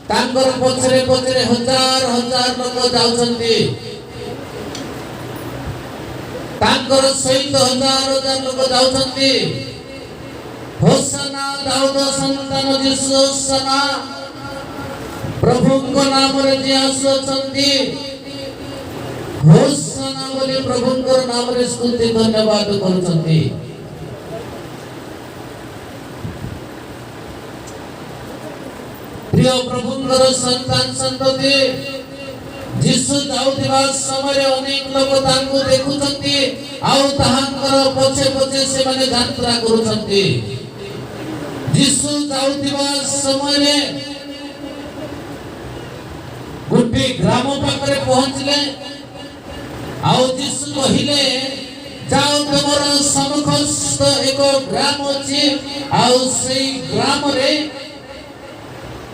तांकर पछरे पछरे हजार हजार लोक जाउछन्ति तांकर सहित हजार हजार लोक जाउछन्ति होसना दाऊद संतान यीशु होसना प्रभु को नाम रे जे आसुछन्ति होसना बोली प्रभु को नाम रे स्तुति धन्यवाद करूछन्ति। प्रिय प्रभुंकर संतान संतति यीशु जाउथिबा समय अनेक लोक तांको देखुछन्ति आउ ताहांकर पछे पछे से माने यात्रा करूछन्ति। यीशु जाउथिबा समय गुड्डी ग्राम पाखरे पहुंचले आउ यीशु कहिले जाओ तमर सम्मुखस्थ एक ग्राम अछि आउ सेई ग्राम रे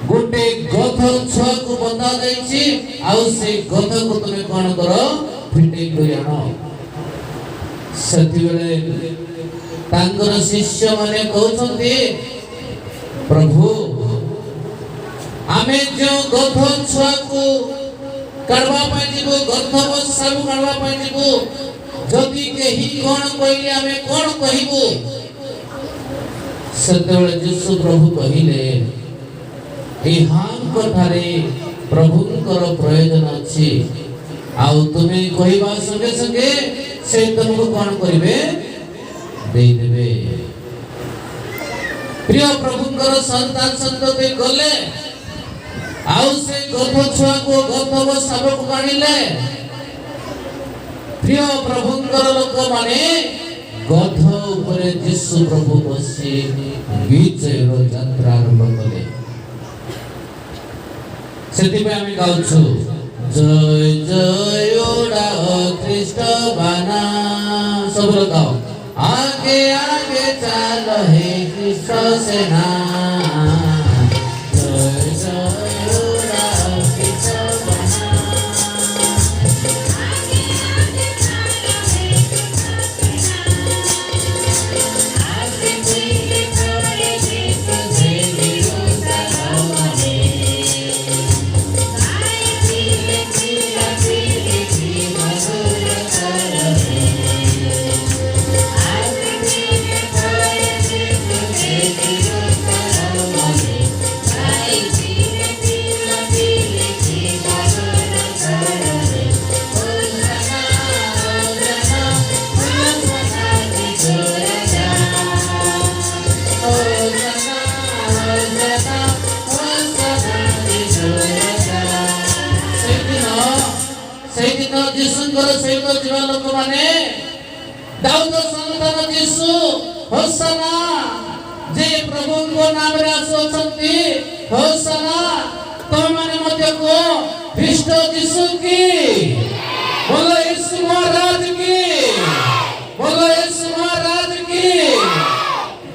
गोटे गथ छुआ को बंधा जाइछि आउ से गथ को तुमे कोन करो फिटे करि आनो। सती बेले तांकर शिष्य माने कहउछन्ति प्रभु आमे जो गथ छुआ को काढवा पय दिबो गथ सब काढवा पय दिबो जदि केही कोन कइले आमे कोन कहिबो। सती बेले यीशु प्रभु कहिले ठारे प्रभुंकर प्रयोजन अच्छी आउ तुम्हें कहवा संगे संगे से तुमको कौन करिवे दे देबे। प्रिय प्रभुंकर संतान संतति गले आउ से गथ छुआ को गथव शाबक काढिले। प्रिय प्रभुंकर लोक माने गथ ऊपर यीशु प्रभु बसी विजयर यात्रा आरंभ कले। सेति पे आमी गाउछु जय जय ओडा ख्रीष्ट बाना सब लोग गाओ आगे आगे चलो हे ख्रीष्ट सेना जय जय ओडा ख्रीष्ट बाना आगे आगे चलो हे ख्रीष्ट सेना आगे चले चले ख्रीष्ट सेना सहित जीवा लोक माने दाऊद संतान यीशु होसना जे प्रभु को नाम रे आसुछन्ति होसना तुम माने मध्य को ख्रीष्ट यीशु की बोलो यीशु महाराज की बोलो यीशु महाराज की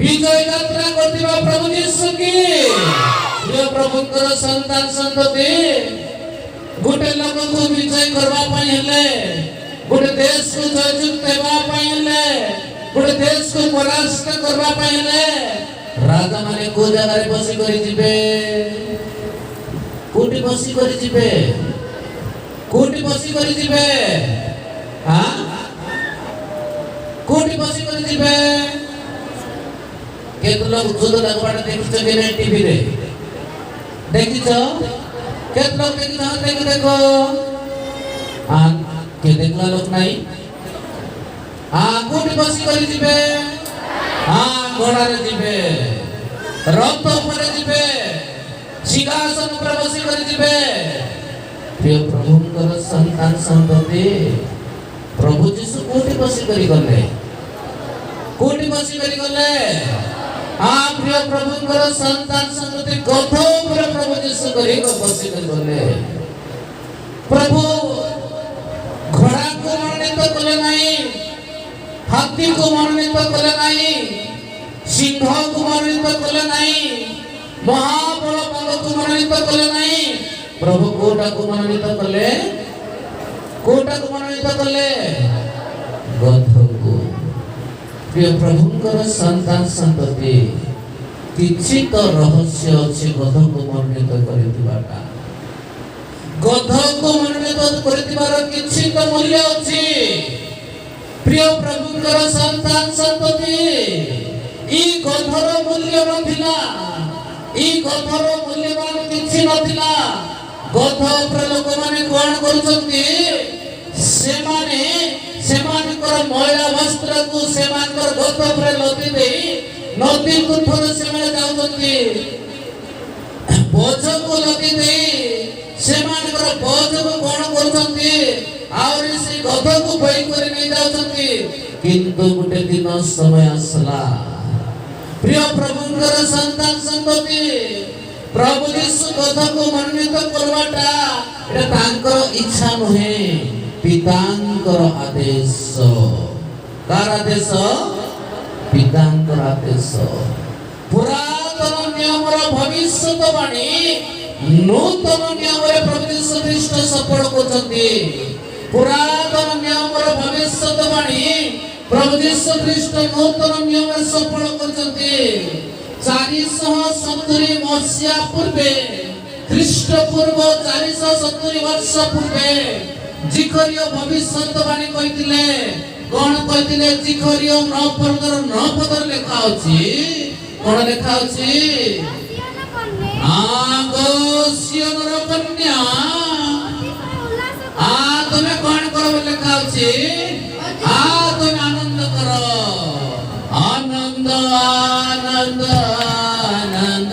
विजय यात्रा करथिबा प्रभु यीशु की। प्रिय प्रभुंकर संतान संतति गोटे लोक को विजय करवा पई हेले गोटे देश को जयजुक्त हेबा पई हेले गोटे देश को परास्त करवा पई हेले राजा माने को जगह रे बसी करी जिबे कोठी बसी करी जिबे कोठी बसी करी जिबे हां कोठी बसी करी जिबे केत लोग जुद लगवाडा देखिछ के रे टीवी रे देखिछ केत लोग देखिछ देखो हां के देखला लोक नाही हां कोठी बसी करी जिबे हां घोड़ा रे जिबे रथ ऊपर जिबे सिंहासन ऊपर बसी करी जिबे। प्रिय प्रभुंकर संतान संतति प्रभु यीशु कोठी बसी करी गले कोठी बसी करी गले हां प्रिय प्रभुंकर संतान संतति गथ ऊपर प्रभु यीशु करी बसी करी गले। प्रभु घोड़ा को मननित कले नहीं हाथी को मननित कले नहीं सिंह को मननित कले नहीं महाबल बाघ को मननित कले नहीं प्रभु कोटा को मननित कले गध को। प्रिय प्रभुंकर संतान संतति किछि तो रहस्य अछि गध को मनोनीत करितिबाटा गध को मनोनीत करितिबार किछि तो मूल्य अछि प्रिय प्रभुकर संतान संतति ई गधर मूल्य नथिला ई गधर मूल्यवान किछि नथिला गध पर लोक माने कोन करूछंती सेमाने सेमानकर मैला वस्त्र को सेमानकर गध पर लदी देई नदी कुठर सेमाने जाउछंती बोझ को लदी देई सेमानकर बोझ को कोन करूछंती और से गध को बई करे नै जाउछंती किंतु गुटे दिन समय आसला प्रिय प्रभुकर संतान संतति प्रभु यीशु गध को मनोनीत करवाटा एटा तांकर इच्छा नहे पितांकर आदेश कार आदेश पितांकर आदेश पुरातन नियमर भविष्यवाणी नूतन नियमरे प्रभु यीशु ख्रीष्ट सफल करछंती पुरातन नियमर भविष्यवाणी प्रभु यीशु ख्रीष्ट नूतन नियमरे सफल करछंती 470 मसीहा पूर्वे ख्रीष्ट पूर्व 470 वर्ष पूर्वे जिखरियो भविष्यवाणी कहिथिले कोन कहिथिले जिखरियो 9 पदर लेखा अछि कोन लेखा अछि सियोनर कन्या तुमे कोन करो लेखा अछि तुमे आनंद करो आनंद आनंद आनंद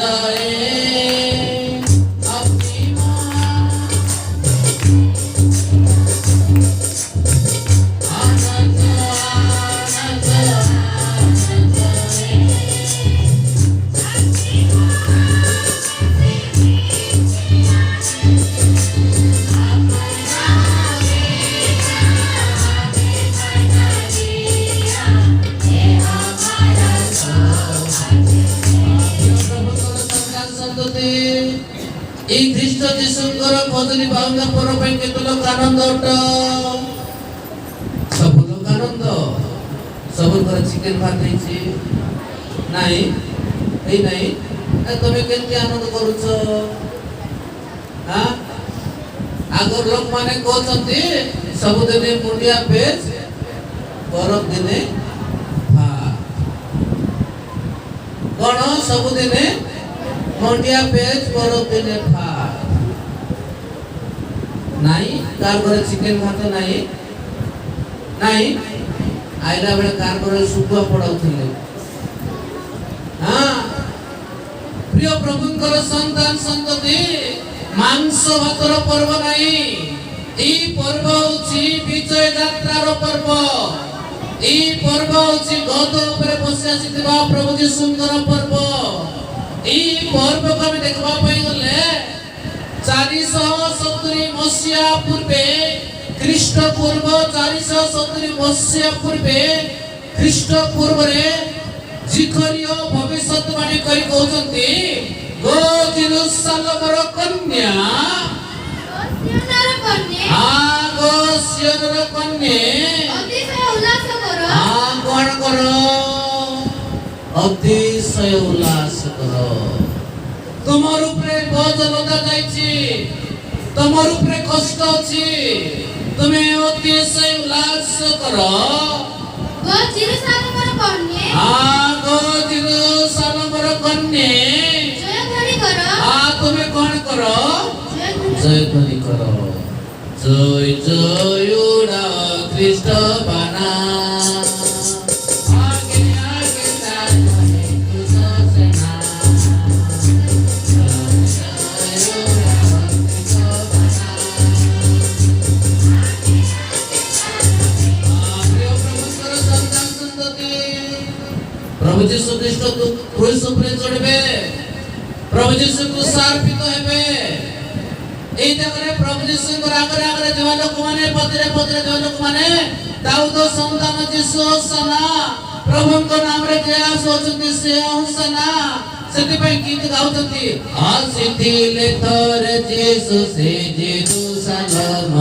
ई ख्रीष्ट जीशुकर कदली बाउला पर पे केत लोक आनंद उठ सब लोक आनंद सब कर चिकन भात देछि नाही एई नाही तमे केनती आनंद करूछ हां आगर लोक माने कहचंती सब दिने मुंडिया पेज परब दिने कोन सब दिने मुंडिया पेज परब दिने नहीं कार घरे चिकन भात नहीं नहीं आइला बेले कार घरे सुकुआ पड़ाउथिले हां प्रिय प्रभुकर संतान संतति मांस भातर पर्व नहीं ई पर्व होची विजय यात्रार पर्व ई पर्व होची गद ऊपर बसी आसीथिबा प्रभु यीशुकर पर्व ई पर्व को हम देखबा पई गले 470 मसीहा पूर्वे ख्रीष्ट पूर्व 470 मसीहा पूर्वे ख्रीष्ट पूर्व रे जिखरियो भविष्यवाणी करी कहउछंती गो जेरूशलेमर कन्या गो सियोनर कन्या अतिशय उल्लास करो कोन करो अतिशय उल्लास करो तुमर ऊपर बोझ लदा जायछि तुमर ऊपर कष्ट अछि तुमे अतिशय उल्लास करो गो जेरूशलेमर कन्या गो जेरूशलेमर कन्या जय ध्वनि करो तुमे कोन करो जय ध्वनि करो जय जय उड़ा ख्रीष्ट बाना प्रभु यीशु ख्रीष्ट क्रूस ऊपर चढ़बे प्रभु यीशु क्रूसार्पित हेबे एई जगरे प्रभु यीशु आगरे आगरे जो लोक माने पतरे पतरे जो लोक माने दाऊद संतान यीशु होसना प्रभु को नाम रे जय सोचती से होसना सेति पे गीत गाउतती आसिथिले तोर यीशु से जेरूशलेम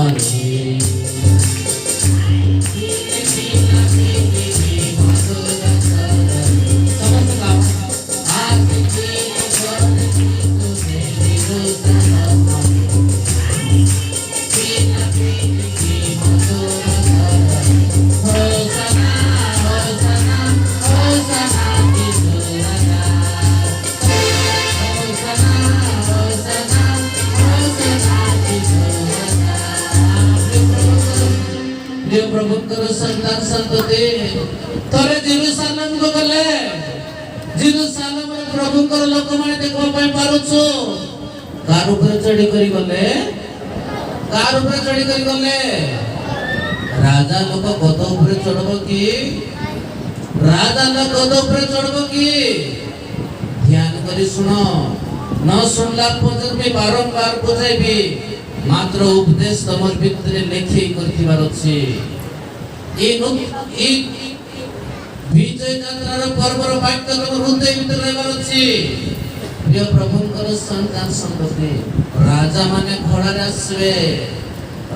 प्रभुଙ୍କର ସନ୍ତାନ ସନ୍ତତି ଥରେ ଜେରୁସାଲେମ କୁ ଗଲେ। ଜେରୁସାଲେମରେ ପ୍ରଭୁଙ୍କର ଲୋକମାନେ ଦେଖିବା ପାଇଁ ପାରୁଛୁ। କାର ଉପରେ ଚଢି କରି ଗଲେ? କାର ଉପରେ ଚଢି କରି ଗଲେ? राजा लोक गद उपरे चढ़ब कि? राजा लोक गद उपरे चढ़ब कि? ध्यान करी सुन। न सुनला पर्यंत बारंबार बुझाइबी। मात्र उपदेश तमर भितरे लेखि करथिबार अछि। ई विजय यात्रार पर्वर वाक्य तम हृदय भितर रहबार अछि। प्रिय प्रभुଙ୍କର सन्तान संतति राजा माने घोड़ारे आसबे।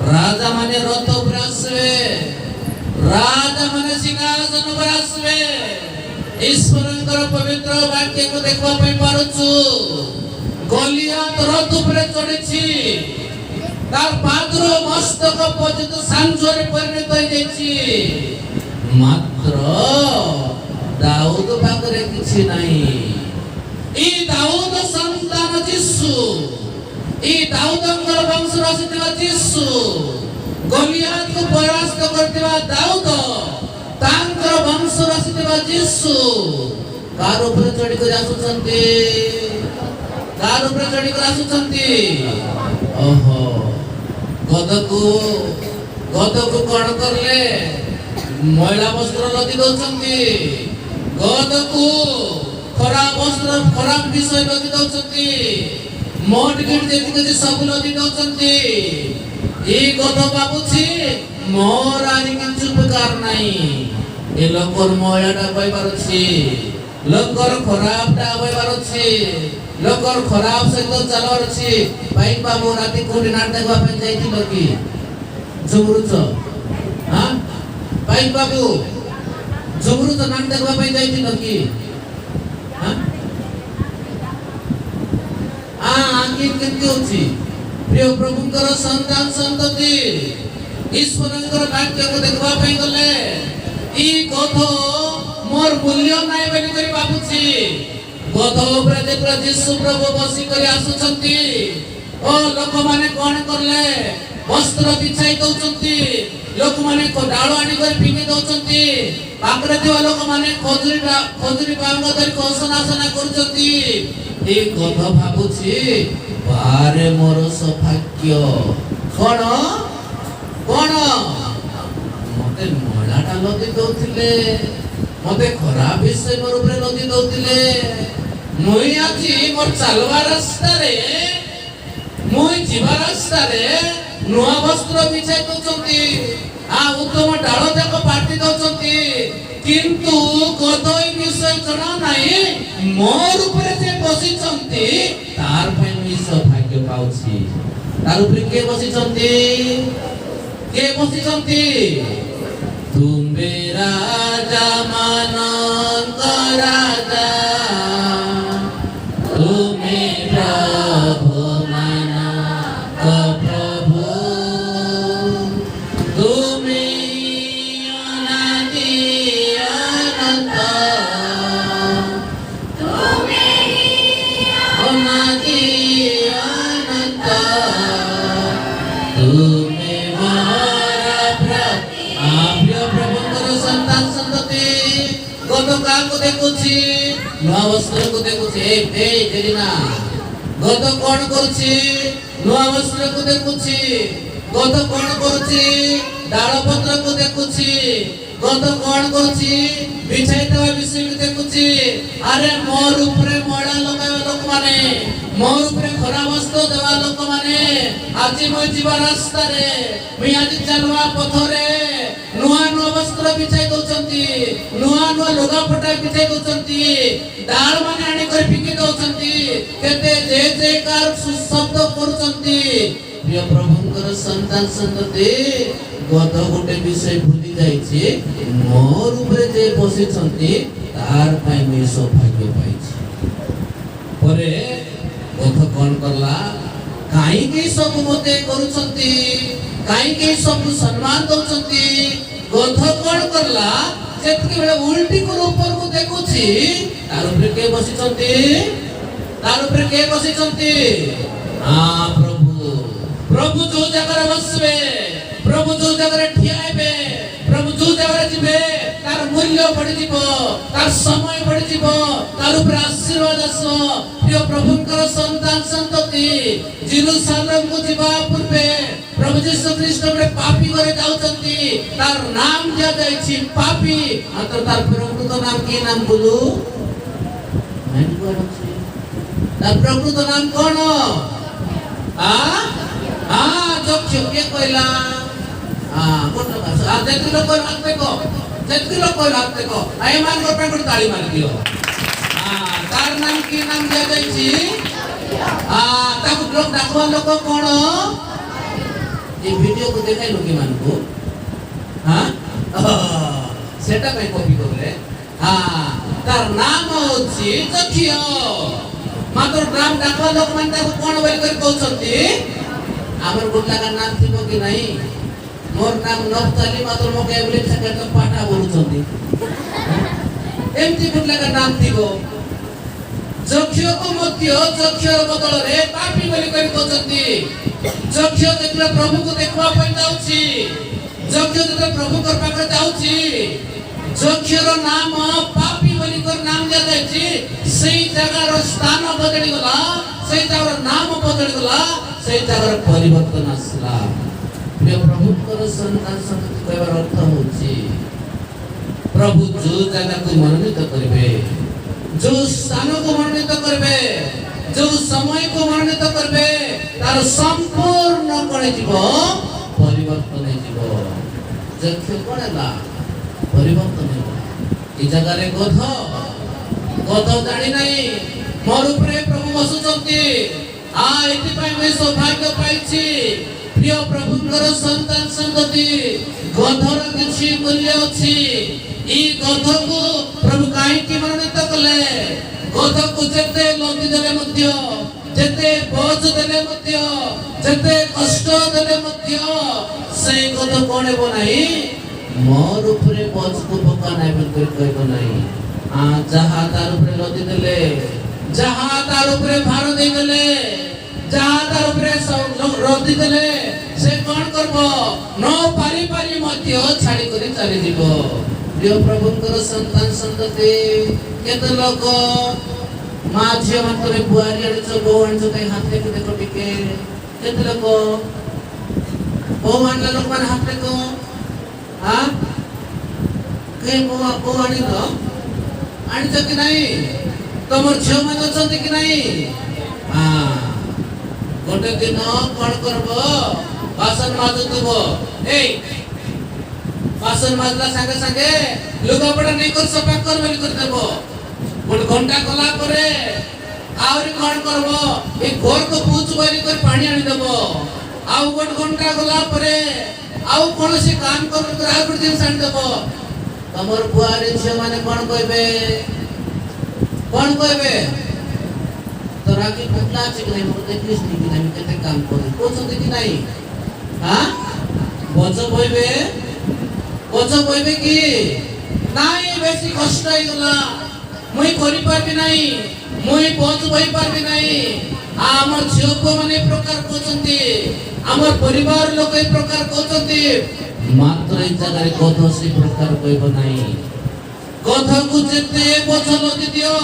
राजा माने रथ उपरे आसबे। राजा माने सिंहासन उपरे आसबे। ईश्वरଙ୍କର पवित्र वाक्य को देखबा पई पारुछु। गलियात रथ उपरे चढ़िछि। तार पादर मस्तक पर्यंत सांझरे परिणत होई जाइछि। मात्र दाऊद पाखरे किछि नाही। ई दाऊद संतान यीशु। ई दाऊदଙ୍କର वंशर ଆସିଥିବା ଯୀଶୁ। ଗଲିଆତ को परास्त करथिबा दाऊद तांकर वंशर ଆସିଥିବା ଯୀଶୁ कार ଉପରେ ଚଢି କରି ଆସୁଛନ୍ତି। कार ଉପରେ ଚଢି କରି ଆସୁଛନ୍ତି। ओहो गदको कौन करले? महिला वस्त्र लदी दौचंती। गदको खराब वस्त्र खराब विषय लदी दौचंती। मोट गिट जेति सब लदी दौचंती। ए गद बाबुछि मोर आनी किछु उपकार नाही। ए लोकर महिलाटा बय पारुछि। लोकर खराबटा बय पारुछि। लोकर खराब सहित चलवर अछि। भाई बाबू राती कोठी नाट देखबा पे जाइथिलो कि? झुमरुच हां भाई बाबू झुमरुच नाट देखबा पे जाइथिलो कि? हां आंकित केति अछि? प्रिय प्रभुଙ୍କର सन्तान संतति ईश्वरଙ୍କର वाक्य को देखबा पे गले। ई कथो मोर मूल्य नाही बोली करी बाबुछि। गद उपरे जेतरा यीशु प्रभु बसी करी आसुछंती। ओ लोक माने कोन करले? वस्त्र बिछाई दउछंती। लोक माने को डाळो आनी कर फिंगी दउछंती। पाकरे दिवा लोक माने खोजरी बांग धरि कोसनासना करूछंती। ए कथ भाबुछि बारे मोर सौभाग्य। कोन कोन मते महिलाटा लदी दउथिले। मते खराब विषय मोर उपरे लदी दउथिले। मुई आजी मोर चलवा रास्ता रे मुई जीवा रास्ता रे नुआ वस्त्र बिछाई दउछंती। आ उत्तम डाळ जाक पाटी दउछंती। किंतु गदई विषय जणा नाही। मोर उपरे जे बसिछंती तार पई मुई सौभाग्य पाउछि। तार उपरे के बसिछंती? के बसिछंती? तुमे राजा मानक राजा। तुमे प्रभु मानक प्रभु। तुमे अनादि अनंत। तुमे अनादि अनंत। तुमे को देखुछि नुआ वस्त्र को देखुछि। ए जेरिना गद कोन करूछि? नुआ वस्त्र को देखुछि। गद कोन करूछि? डाळ पत्र को देखुछि। गद कोन करूछि? बिछाई देवा विषय को देखुछि। अरे मोर उपरे मोडा लगावा लोक माने मोर उपरे खरा वस्त्र देवा लोक माने आज मोय जीवा रास्ता रे मुई आज चलवा पथरे नुआ नुआ वस्त्र बिछाई दउछंती। नुआ नुआ लुगा फटा बिछाई दउछंती। डाळ माने आनी कर फिंगी दउछंती। केते जे जे कार शब्द करूछंती। प्रिय प्रभुଙ୍କର सन्तान संतति गद गोटे विषय भूली जाइछि। मोर उपरे जे बसिछंती तार पई मी सौभाग्य पाइछि। परे गद कोन करला? काई के सब मते करूछंती। काई के सब सम्मान दउछंती। गध कोन करला? जेतके बेले उल्टी को ऊपर को देखुछि तार ऊपर के बसिछंती। तार ऊपर के बसिछंती? हां प्रभु। प्रभु जो जगह बसबे प्रभु जो जगह ठियाइबे मूल्य बढ़ी तार समय बढ़ी तार ऊपर आशीर्वाद आस प्रिय प्रभुंकर संतान संतति जेरूसालेम को जीवा पूर्वे प्रभु यीशु ख्रीष्ट गोटे पापी घरे जाउछंती तार नाम दिया जाइछि पापी मात्र तार प्रकृत नाम की नाम बोलू तार प्रकृत नाम कौन जक्ष के कहला गोटे जेति लोक हाथ देखो जेति लोक हाथ देखो आई मान को पे ताली मार दियो तार नाम की नाम दिया जाइछि ताकू लोक डाकवा लोक कौन ये वीडियो को देखाई लोक मान को सेटा पे कॉपी करले तार नाम होछि जक्ष मात्र नाम डाकवा लोक मान ताकू कोन बोल कर कहउछंती हमर गोटला का नाम थिबो कि नहीं मोर नाम नफ्ताली मात्र मोके एवले सके तो पाटा बोलुछंती एमती गोटला का नाम थिबो जक्ष को मध्य जक्षर बदल रे पापी बोली कर कहउछंती जक्ष देखला प्रभु को देखवा पई जाउची जक्ष देखला प्रभु कर पाखरे जाउची जक्षर नाम पापी बोली कर नाम दिया जायछि सेई जगार स्थान बदली गला सेई जगार नाम बदली गला सेई जगार परिवर्तन आसला प्रिय प्रभु कर संतान संतति कहबार अर्थ होछि प्रभु जो जगह को मनोनीत करबे जो स्थान को मनोनीत करबे जो समय को मनोनीत करबे तार संपूर्ण कोणे जीव परिवर्तन हे जीव जक्ष कोणला परिवर्तन हे जगह रे गध जानी नहीं मोर ऊपर प्रभु बसुचंती एति पई मैं सौभाग्य पाइछि प्रिय प्रभुंकर संतान संतति गधर किछि मूल्य अछि ई गध को प्रभु काहे कि मनोनीत कले गध को जेते लंबी देले मध्य जेते बोझ देले मध्य जेते कष्ट देले मध्य से गध कोने बनाई मोर ऊपर बोझ को पका नाही बोल कहबो नाही जहा तार ऊपर लदी देले जहा तार ऊपर भार दे देले जहा तार ऊपर लदी देले से कोन करबो न पारी पारी मध्य छाडी करी चली जीवो प्रिय प्रभुंकर संतान संतति केते लोक माझे मतरे बुआरी आडी छ बोवन छ कई हाथ के देखो टिके केते लोक बोवन लोक मान हाथ देखो के बोवानी तो आनी छ कि नहीं तमर झियो मन अछंती कि नहीं गोटे दिन कोन करबो बासन माजुतबो बासन माजला संगे संगे लुगापड़ा नहीं कर सफा कर बोली कर देबो गोटे घंटा गला परे आउरी कोन करबो ए घर को पूछ बोली कर पानी आनी देबो आउ गोटे घंटा गला परे आउ कोन से काम कर आ गोटे दिन सान देबो तमर बुआरी झियो माने कोन कहबे तोरा की पतला छै कि नहीं मोर देखिस नी कि नहीं केते काम करे कोछो कि नहीं बोझ बोइबे कि नहीं बेसी कष्ट हो गला मुई करि पाबी नहीं मुई बोझ बोइ पाबी नहीं हमर झियो को माने प्रकार कोचंती हमर परिवार लोक ए प्रकार कोचंती मात्र ए जगह रे कथो से प्रकार कहबो नहीं गध को जेते बोझ लदी दियो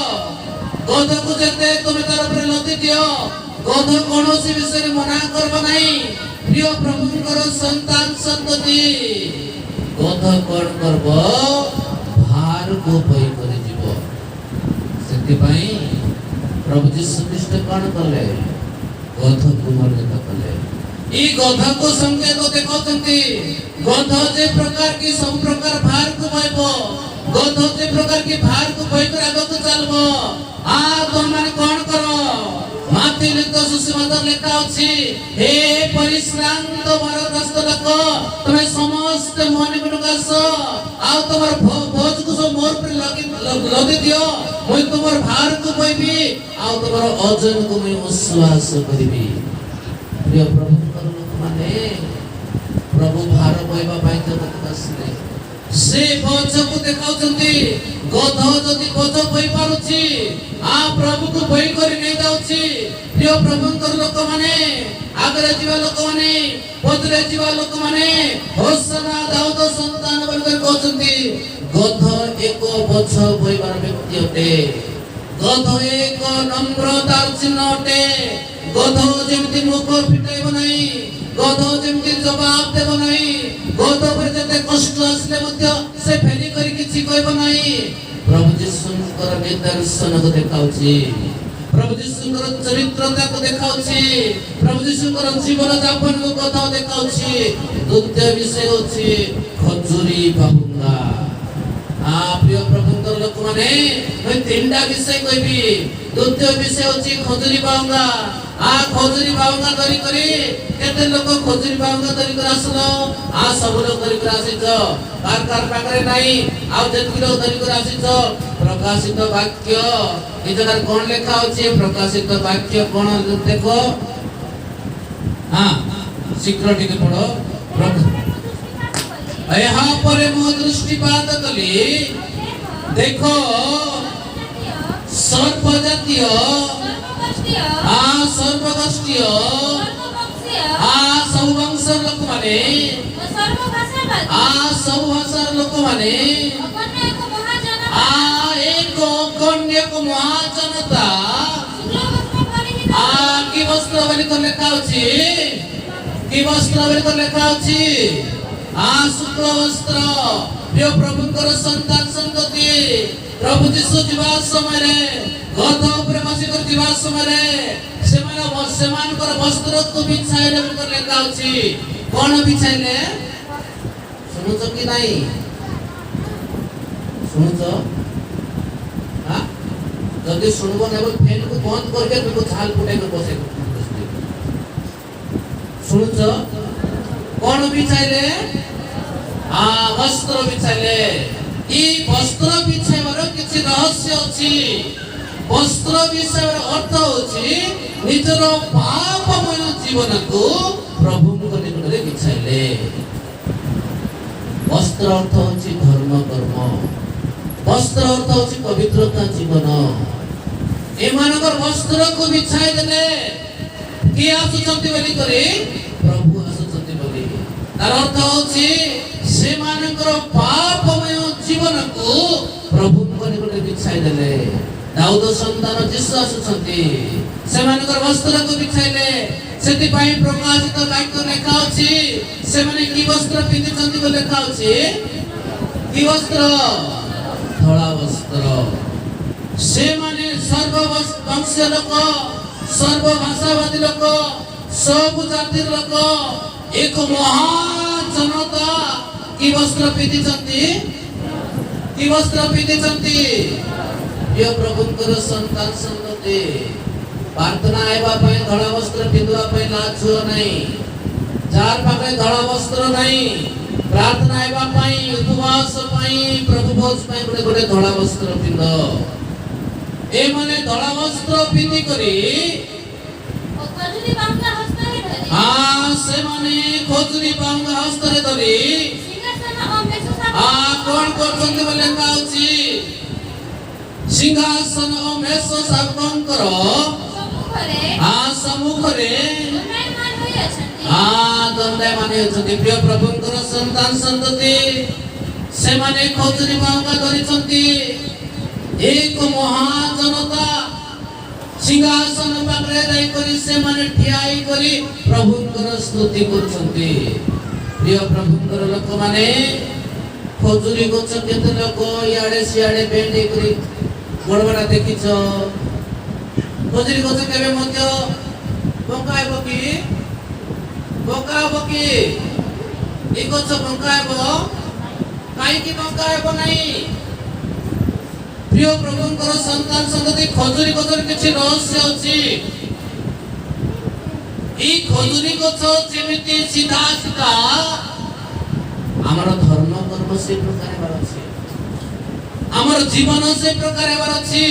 गध को जेते तुम तार ऊपर लदी दियो गध कोनोसी विषय मना करबो नहीं प्रिय प्रभुंकर संतान संतति गध कोन करबो भार को पई करे जीवो सेति पई प्रभु यीशु ख्रीष्ट कोन करले गध को मर्यादा करले ई गध को संकेत देखौतंती गध जे प्रकार की सब प्रकार भार को पाइबो गध जे प्रकार की भार को पई कर आगो को चलबो तुम माने कोन करो माथि लिखित सुसमाचार लेखा अछि हे परिश्रांत भारग्रस्त लोक तुमे समस्त मन गुणगास आ तमर बोझ को सब मोर पर लदी दियो মই तमर भार को पइबी आ तमर ओजन को मैं विश्वास करिबी प्रिय प्रभु कर लोक माने प्रभु भार पइबा पाइ जगत आसले से बोझ को देखाउचंती गध जदि बोझ पइ पारुची प्रभु को भय करी नहीं जाउची प्रिय प्रभुंकर लोक माने आगरे जीवा लोक माने पदरे जीवा लोक माने होसना दाऊद संतान बोलकर कहउचंती गध ଏକ ପଛ କହିବାର ବ୍ୟକ୍ତି ଅଟେ। ଗଧ ଏକ ନମ୍ରତାର ଚିହ୍ନ ଅଟେ। ଗଧ ଯେମିତି ମୁଖ ଫିଟାଇବ ନାହିଁ, ଗଧ ଯେମିତି ଜବାବ ଦେବ ନାହିଁ, ଗଧ ଉପରେ ଯେତେ କଷ୍ଟ ଆସିଲେ ମଧ୍ୟ ସେ ଫେରି କରି କିଛି କହିବ ନାହିଁ। ପ୍ରଭୁ ଯୀଶୁଙ୍କର ନିଦର୍ଶନକୁ ଦେଖାଉଛି, ପ୍ରଭୁ ଯୀଶୁଙ୍କର ଚରିତ୍ରତାକୁ ଦେଖାଉଛି, ପ୍ରଭୁ ଯୀଶୁଙ୍କର ଜୀବନ ଯାପନକୁ କଥା ଦେଖାଉଛି। ଦ୍ୱିତୀୟ ବିଷୟ ହେଉଛି ଖଜୁରୀ ବାହୁଙ୍ଗା। ପ୍ରିୟ ପ୍ରଭୁଙ୍କର ଲୋକମାନେ ମୁଁ ତିନିଟା ବିଷୟ କହିବି। ଦ୍ୱିତୀୟ ବିଷୟ ହେଉଛି ଖଜୁରୀ ବାହୁଙ୍ଗା। ଖଜୁରୀ ବାହୁଙ୍ଗା ଧରି କରି କେତେ ଲୋକ ଖଜୁରୀ ବାହୁଙ୍ଗା ଧରି କରି ଆସିଲ? ସବୁ ଲୋକ ଧରି କରି ଆସିଛ। କାର ପାଖରେ ନାହିଁ, ଆଉ ଯେତିକି ଲୋକ ଧରି କରି ଆସିଛ। ପ୍ରକାଶିତ ବାକ୍ୟ ଏ ଜାଗାରେ କଣ ଲେଖା ଅଛି? ପ୍ରକାଶିତ ବାକ୍ୟ କଣ ଦେଖ, ଶୀଘ୍ର ଟିକେ ପଢ। ଏହା ପରେ ମୁଁ ଦୃଷ୍ଟିପାତ କଲି, ଦେଖ ସର୍ବଜାତୀୟ ସର୍ବଗୋଷ୍ଠୀୟ ସବୁ ବଂଶର ଲୋକମାନେ, ସବୁ ଭାଷାର ଲୋକମାନେ, ଏକ କନ୍ୟାକ ମହାଜନତା। କି ବସ୍ତ୍ର ବୋଲି ଲେଖା ଅଛି? କି ବସ୍ତ୍ର ବୋଲି ଲେଖା ଅଛି? ଶୁକ୍ଳ ବସ୍ତ୍ର। ପ୍ରିୟ ପ୍ରଭୁଙ୍କର ସନ୍ତାନ ସନ୍ତତି, ପ୍ରଭୁ ଯୀଶୁ ଯିବା ସମୟରେ, ଗଧ ଉପରେ ବସିକରି ଯିବା ସମୟରେ ସେମାନଙ୍କର ବସ୍ତ୍ରକୁ ବିଛାଇଲେ ବୋଲି ଲେଖା ଅଛି। କଣ ବିଛାଇଲେ? ଶୁଣୁଛ କି ନାହିଁ? ଶୁଣୁଛ? ଯଦି ଶୁଣିବ ନାହିଁ ଫ୍ୟାନକୁ ବନ୍ଦ କରିକି ତୁମକୁ ଝାଲ ଫୁଟାଇକି ବସେଇ। ଶୁଣୁଛ? କଣ ବିଛାଇଲେ? ବସ୍ତ୍ର ବିଛାଇଲେ। এই বস্ত্র বিছাইবার কিছু রহস্য ଅଛି। বস্ত্র বিছাইবার অর্ଥ ହେଉଛି ନିଜର ପାପମୟ ଜୀବନକୁ ପ୍ରଭୁଙ୍କ ନିକଟରେ ବିଛାଇଲେ। ବସ୍ତ୍ର ଅର୍ଥ ହେଉଛି ଧର୍ମ କର୍ମ, ବସ୍ତ୍ର ଅର୍ଥ ହେଉଛି ପବିତ୍ରତା ଜୀବନ। ଏମାନଙ୍କର ବସ୍ତ୍ରକୁ ବିଛାଇ ଦେଲେ କିଏ ଆସୁଛନ୍ତି ବୋଲି କରି? ପ୍ରଭୁ ଆସୁଛନ୍ତି ବୋଲି। ତାର ଅର୍ଥ ହେଉଛି ସେମାନଙ୍କର ପାପମୟ ଜୀବନକୁ ପ୍ରଭୁଙ୍କ ନିକଟରେ ବିଛାଇ ଦେଲେ। ଦାଉଦ ସନ୍ତାନ ଯୀଶୁ ଆସୁଛନ୍ତି, ସେମାନଙ୍କର ବସ୍ତ୍ରକୁ ବିଛାଇଲେ। ସେଥିପାଇଁ ପ୍ରକାଶିତ ବାକ୍ୟ ଲେଖା ଅଛି, ସେମାନେ କି ବସ୍ତ୍ର ପିନ୍ଧିଛନ୍ତି ବୋଲି ଲେଖା ଅଛି? କି ବସ୍ତ୍ର? ଧଳା ବସ୍ତ୍ର। ସେମାନେ ସର୍ବବଂଶୀୟ ଲୋକ, ସର୍ବଭାଷାବାଦୀ ଲୋକ, ସବୁ ଜାତିର ଲୋକ, ଏକ ମହାଜନତା। କି ବସ୍ତ୍ର ପିନ୍ଧିଛନ୍ତି? କି ବସ୍ତ୍ର ପିନ୍ଧିଛନ୍ତି? ପ୍ରିୟ ପ୍ରଭୁଙ୍କର ସନ୍ତାନ ସନ୍ତତି, ପ୍ରାର୍ଥନା ହେବା ପାଇଁ ଧଳା ବସ୍ତ୍ର ପିନ୍ଧିବା ପାଇଁ ଲାଜ ନାହିଁ। ଯାହାର ପାଖରେ ଧଳା ବସ୍ତ୍ର ନାହିଁ, ପ୍ରାର୍ଥନା ହେବା ପାଇଁ, ଉପବାସ ପାଇଁ, ପ୍ରଭୁ ଭୋଜ ପାଇଁ ଗୋଟେ ଧଳା ବସ୍ତ୍ର ପିନ୍ଧ। ଏମାନେ ଧଳା ବସ୍ତ୍ର ପିନ୍ଧି କରି ସେମାନେ ଖଜୁରୀ ବାହୁଙ୍ଗା ହସ୍ତରେ ଧରି କଣ କରୁଛନ୍ତି ବୋଲି ଲେଖା ଅଛି? ସିଂହାସନ ଓ ମେଷ ଶାବକଙ୍କର ସମ୍ମୁଖରେ ଦଣ୍ଡାୟମାନ ହେଉଛନ୍ତି। ପ୍ରିୟ ପ୍ରଭୁଙ୍କର ସନ୍ତାନ ସନ୍ତତି, ସେମାନେ ଖଜୁରୀ ବାହୁଙ୍ଗା ଧରିଛନ୍ତି। ଏକ ମହାଜନତା ସିଂହାସନ ପାଖରେ ଯାଇକରି ସେମାନେ ଠିଆ ହେଇକରି ପ୍ରଭୁଙ୍କର ସ୍ତୁତି କରୁଛନ୍ତି। ପ୍ରିୟ ପ୍ରଭୁଙ୍କର ଲୋକମାନେ, ଖଜୁରୀ ଗଛ କେତେ ଲୋକ ଇଆଡେ ସିଆଡେ ବେଣ୍ଡ ହେଇକରି ବଡ ଦେଖିଛ? ଖଜୁରୀ ଗଛ କେବେ ମଧ୍ୟ ବଙ୍କା ହେବ କି? ବଙ୍କା ହେବ କି? ଏ ଗଛ ବଙ୍କା ହେବ? କାହିଁକି ବଙ୍କା ହେବ ନାହିଁ? ପ୍ରିୟ ପ୍ରଭୁଙ୍କର ସନ୍ତାନ ସନ୍ତତି, ଖଜୁରୀ ଗଛର କିଛି ରହସ୍ୟ ଅଛି। এই ଖଜୁରୀ ଗଛ ଯେମିତି ସିଧା ସିଧା ଆମର ଧର୍ମ କର୍ମ ସେ ପ୍ରକାର ହେବାର ଅଛି, ଆମର ଜୀବନ ସେ ପ୍ରକାର ହେବାର ଅଛି।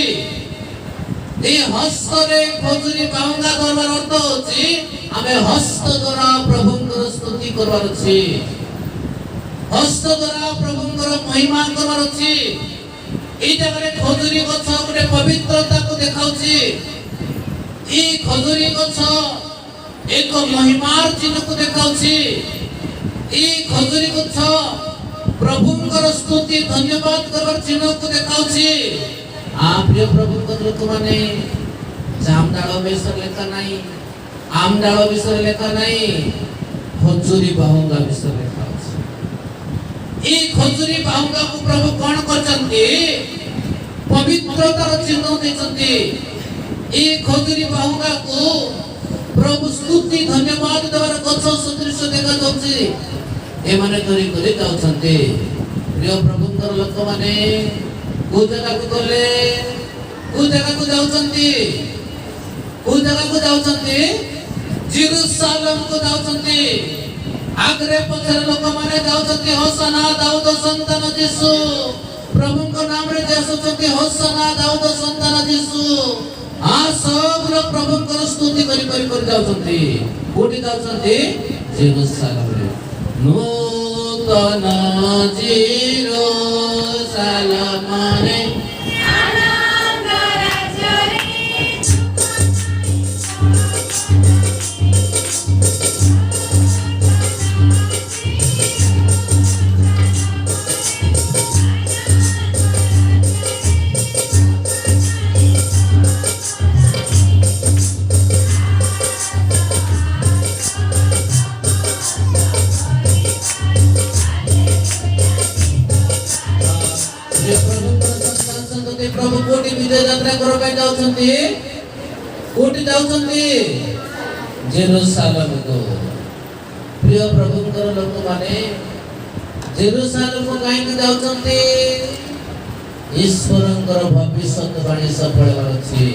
এই ହସ୍ତରେ ଖଜୁରୀ ବାହୁଙ୍ଗା ଧରିବାର ଅର୍ଥ ହେଉଛି ଆମେ ହସ୍ତ ଦ୍ୱାରା ପ୍ରଭୁଙ୍କର ସ୍ତୁତି କରିବାର ଅଛି, ହସ୍ତ ଦ୍ୱାରା ପ୍ରଭୁଙ୍କର ମହିମା କରିବାର ଅଛି। এই জায়গায় খজুরি গছ গোটে পবিত্রতাকে দেখাଉଛି। এই খজুরি গছ এক মহিমার চিহ্নକୁ দেখাଉଛି। এই খজুরি গছ प्रभुंकर स्तुति धन्यवाद करबार चिन्ह को देखाउछि। आ प्रिय प्रभुंकर लोक माने जामडाळ विषय लेखा नाही, आमडाळ विषय लेखा नाही, खजुरी बाहुंगा विषय लेखा अछि। ई खजुरी बाहुंगा को प्रभु कोन करचंती? पवित्रतार चिन्ह देचंती। ई खजुरी बाहुंगा को प्रभु स्तुति धन्यवाद देवार गछ सदृश देखा जाउछि। ए माने धरि करि जाउछंती। प्रिय प्रभुंकर लोक माने को जगह को गले, को जगह को जाउछंती, को जगह को जाउछंती, जेरूशलेम को जाउछंती। आगरे पछरे लोक माने जाउछंती होसाना दाऊद संतान यीशु। प्रभुंको नाम रे जाउछंती होसाना दाऊद संतान यीशु। आ सब लोग प्रभुंकर स्तुति करि जाउछंती। कोठी जाउछंती? जेरूशलेम रे। नूतन जेरूशलेम रे आनंद राजरे। प्रभु कोटी विजय यात्रा करबाय जाउछंती। कोटी जाउछंती? जेरूशलेम को। प्रिय प्रभुंकर लोक माने जेरूशलेम को काई के जाउछंती? ईश्वरंकर भविष्यवाणी सफल होबार अछि।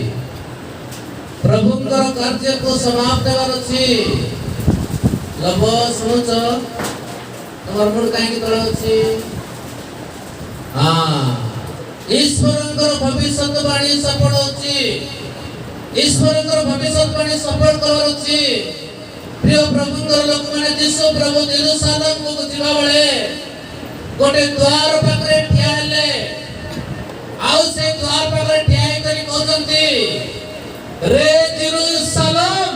प्रभुंकर कार्य को समाप्त होबार अछि। लब सुनुछ तमर मुंड काई के तळ अछि? हां, ईश्वरंकर भविष्यवाणी सफल होछि। ईश्वरंकर भविष्यवाणी सफल करबार अछि। प्रिय प्रभुंकर लोक माने यीशु प्रभु जेरूशलेम को जिबा बेले गोटे द्वार पाखरे ठिया हेले। आउ से द्वार पाखरे ठिया करी कहउछंती, रे जेरूशलेम,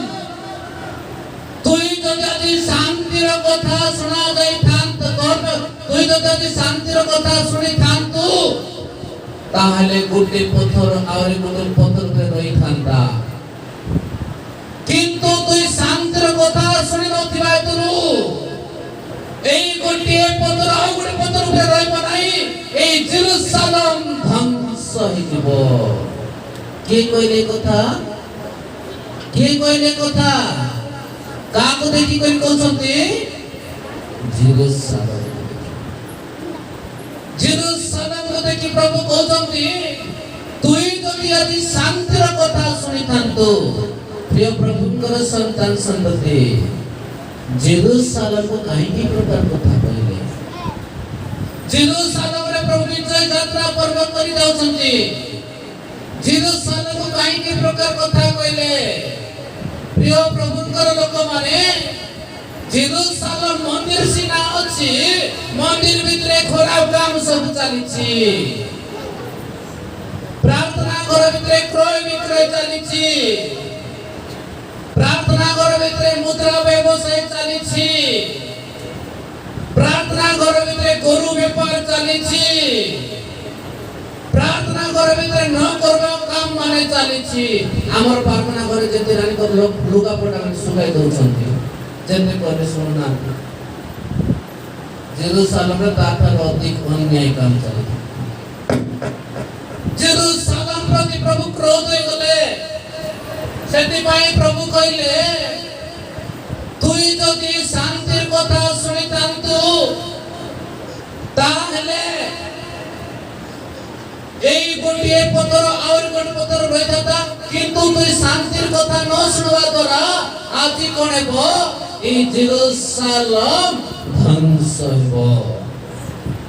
तुई जदि शांतिर कथा सुना जाई थांत, तुई जदि शांतिर कथा सुनी थांतु ताहले गुटे पत्थर आउरी गुटे पत्थर पे रही थांता। किंतु तुई शांतिर कथा सुनी नथिबा हेतुरु एई गुटे पत्थर आउ गुटे पत्थर पे रही बनाई एई जेरूशलेम ध्वंस हिजिबो। के कइले कथा? के कइले कथा? काको देखि कहि कहउछंती? जेरूशलेम। जेरूशलेम को देखि प्रभु कहउछंती, तुई जदि आदि शांतिर कथा सुनि थांतो, प्रिय प्रभुंकर संतान संतति जेरूशलेम को काई प्रकार कथा कइले? जेरूशलेम रे प्रभु विजय यात्रा पर्व करि जाउछंती। जेरूशलेम को काई प्रकार कथा कइले? प्रिय प्रभुंकर लोक माने जेरूशलेम मंदिर सिना अछि, मंदिर भितरे खराब काम सब चलिछि। प्रार्थना घर भितरे क्रय विक्रय चलिछि। प्रार्थना घर भितरे मुद्रा व्यवसाय चलिछि। प्रार्थना घर भितरे गरु व्यापार चलिछि। प्रार्थना घर भितरे न करबा काम माने चलिछि। हमर प्रार्थना घर जेते रानी को लुगा पटा में सुगाई दउछंती, जेते करे सुनना। जेरूशलेम रे तातर अधिक अन्याय काम चले। जेरूशलेम प्रति प्रभु क्रोध होई गले। सेति पई प्रभु कइले, तुई जदि शांतिर कथा सुनि तांतु ताहले एई गोटिए पत्थर और गोटे पत्थर रहि जाता। किंतु तुई शांतिर कथा न सुनवा द्वारा आजि कोन हेबो? ए जेरूशलेम ध्वंस हेबो।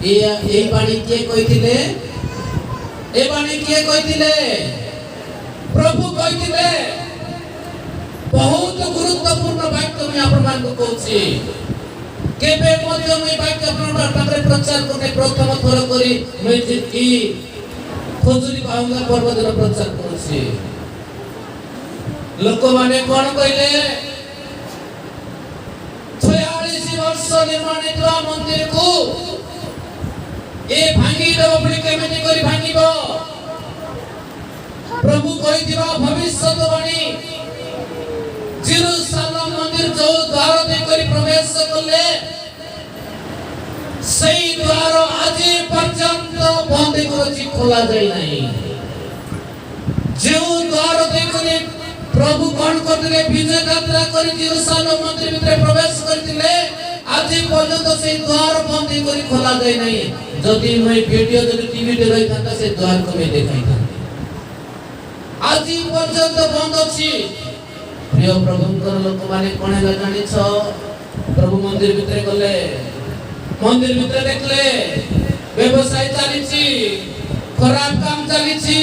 ए बाणी के कहिथिले? ए बाणी के कहिथिले? प्रभु कहिथिले। बहुत गुरुत्वपूर्ण वाक्य मैं आपण मान को कहूची। केबे मध्य मैं वाक्य आपण पाखरे प्रचार करने प्रथम थर करी मैं ई खजुरी बाहुंगा पर्व दिन प्रचार करूची। लोक माने कोन कइले? 46 वर्ष निर्माण हेतुवा मंदिर को ए भांगी देव पुणी केमिति करी भांगिबो प्रभु कहिथिबा भविष्यवाणी जेरूसालेम मंदिर जो द्वार दे करी प्रवेश करले सही द्वार आज पर्यंत बंद करछि खोला जाय नाही जो द्वार दे करी प्रभु कोन करथिले विजय यात्रा करी जेरूसालेम मंदिर भितर प्रवेश करथिले आज पर्यंत से द्वार बंद करी खोला जाय नाही जदि मैं वीडियो जदि टीवी दे रही था से द्वार को मैं देखाई था आज पर्यंत बंद अछि प्रिय प्रभुंकर लोक माने कोन है जानि छ प्रभु मंदिर भितर गले मंदिर भितर देखले व्यवसाय चली छी खराब काम चली छी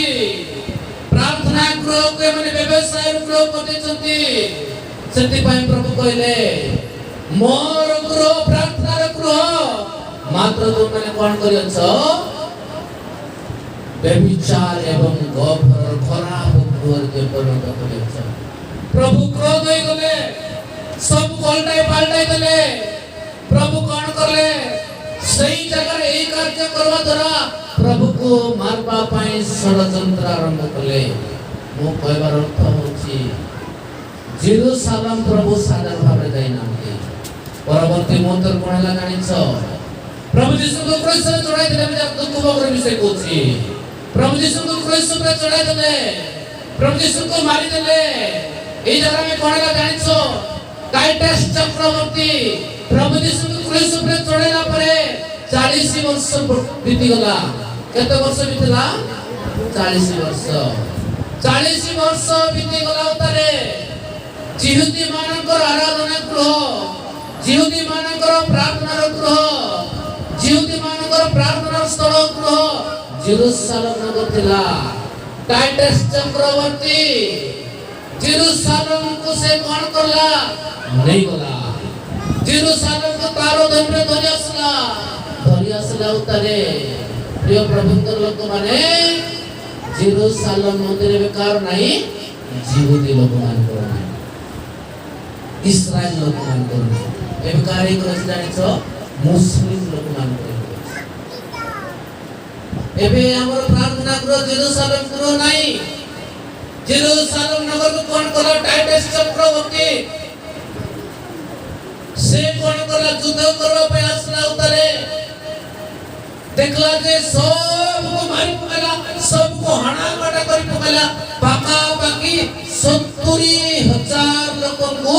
प्रार्थना गृह के माने व्यवसाय गृह करते छथि सेति पय प्रभु कहले मोर गृह प्रार्थना गृह मात्र तुम माने कोन करियो छ व्यभिचार एवं गफर खराब गृह के परिणत करियो छ प्रभु क्रोध हो गले सब पलटाई देले प्रभु कौन करले सही जगह एक कार्य करवा द्वारा प्रभु को मारबा पाई षडयंत्र आरंभ कले मो कहबार अर्थ होची जेरूसालेम प्रभु साधारण भाव जाई नांती परवर्ती मंत्र कोनला जानि छ प्रभु यीशु को क्रूस पर चढ़ाई देले मैं दुख भोगर विषय कहूची प्रभु यीशु को क्रूस पर चढ़ाई देले प्रभु यीशु को मारी देले ए जगह में कोनला जानि छ टाइटस चक्रवर्ती प्रभु यीशु को क्रूस पर चढ़ेला परे 40 वर्ष बीती गला केते वर्ष बीतला 40 वर्ष बीती गला उतारे जिहुदी मानकर आराधना गृह जिहुदी मानकर प्रार्थना गृह जिहुदी मानकर प्रार्थना स्थल गृह जेरूसालेम नगर थिला टाइटस चक्रवर्ती जेरूसालेम को से कौन करला नहीं गला जेरूसालेम को तारो धन धरि आसला उतारे प्रिय प्रभुंकर लोक माने जेरूसालेम मंदिर बेकार नहीं जिहुदी लोक मान कर इस्राएल लोक मान कर ए बेकार एक रस जानि छ मुस्लिम लोक मान कर एबे हमर प्रार्थना गृह जेरूसालेम गृह नहीं जेरूसालेम नगर को कौन कला टाइटस चक्रवर्ती से कौन कला युद्ध करबा पे आसला उतारे देखला जे सब को मारी पकला सब को हणा काटा करी पकला पाका पाकी 70,000 लोक को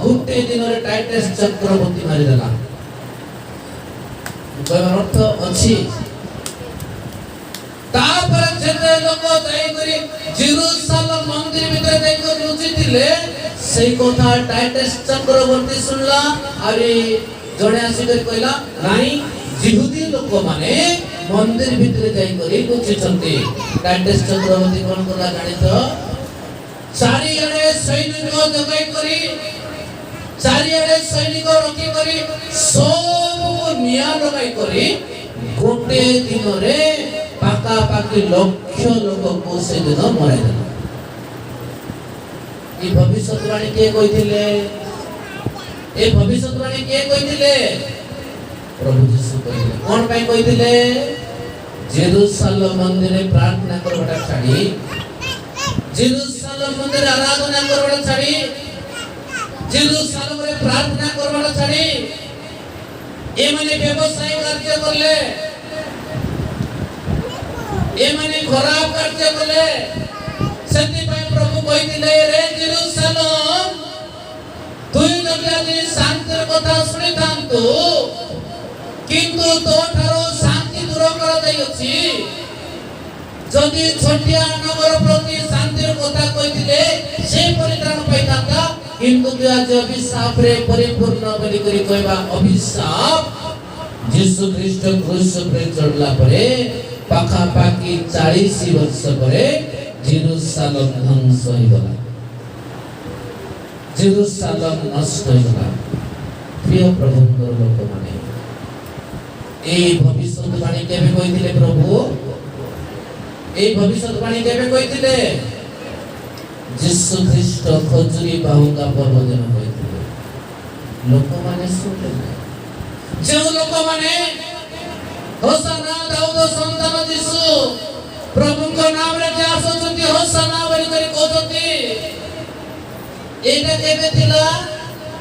गुटे दिन रे टाइटस चक्रवर्ती मारी देला कहबार अर्थ अछि तापर जेते लोक जाई करी जेरूसालेम मंदिर भीतर जाई करी रुचितिले सेई कथा टाइटस चक्रवर्ती सुनला आरे जणे आसी कर कहला नाही जिहुदी लोक माने मंदिर भीतर जाई करी रुचिचंती टाइटस चक्रवर्ती कोन करला जानि तो चारिआडे सैनिक जगाई करी चारिआडे सैनिक रखी करी सब निया लगाई करी गोटे दिन रे पाका पाकी लक्ष लोक को से दिन मरे देला ई भविष्यवाणी के कहिथिले ए भविष्यवाणी के कहिथिले प्रभु यीशु कहिथिले कोन पय कहिथिले जेरूसालेम मंदिर रे प्रार्थना करबा छाडी जेरूसालेम मंदिर आराधना करबा छाडी जेरूसालेम रे प्रार्थना करबा छाडी ए माने व्यवसाय कार्य करले ए माने खराब कार्य कले सेति पय प्रभु कहिथिले रे जेरूसालेम तुई जदि शांतिर कथा सुनि थांतु किंतु तो ठारो शांति दूर कर जाई अछि जदि छोटिया नगर प्रति शांतिर कथा कहिथिले से परित्राण पाइताता किंतु तु आज अभिशाप रे परिपूर्ण बलि करी कहबा अभिशाप यीशु ख्रीष्ट क्रूस पर चढ़ला परे पाखा पाकी 40 वर्ष परे जेरूसालेम ध्वंस हो गला जेरूसालेम नष्ट हो गला प्रिय प्रभुंकर लोक माने ए भविष्यवाणी केबे कहिथिले प्रभु ए भविष्यवाणी केबे कहिथिले यीशु ख्रीष्ट खजुरी बाहुका पर्व दिन कहिथिले लोक माने सुनले जे लोक माने ହୋସାନା ଦାଉଦ ସନ୍ତାନ ଯୀଶୁ ପ୍ରଭୁଙ୍କ ନାମରେ ଯେ ଆସୁଛନ୍ତି ହୋସାନା ବୋଲି କରି କହୁଛନ୍ତି। ଏଇଟା କେବେ ଥିଲା?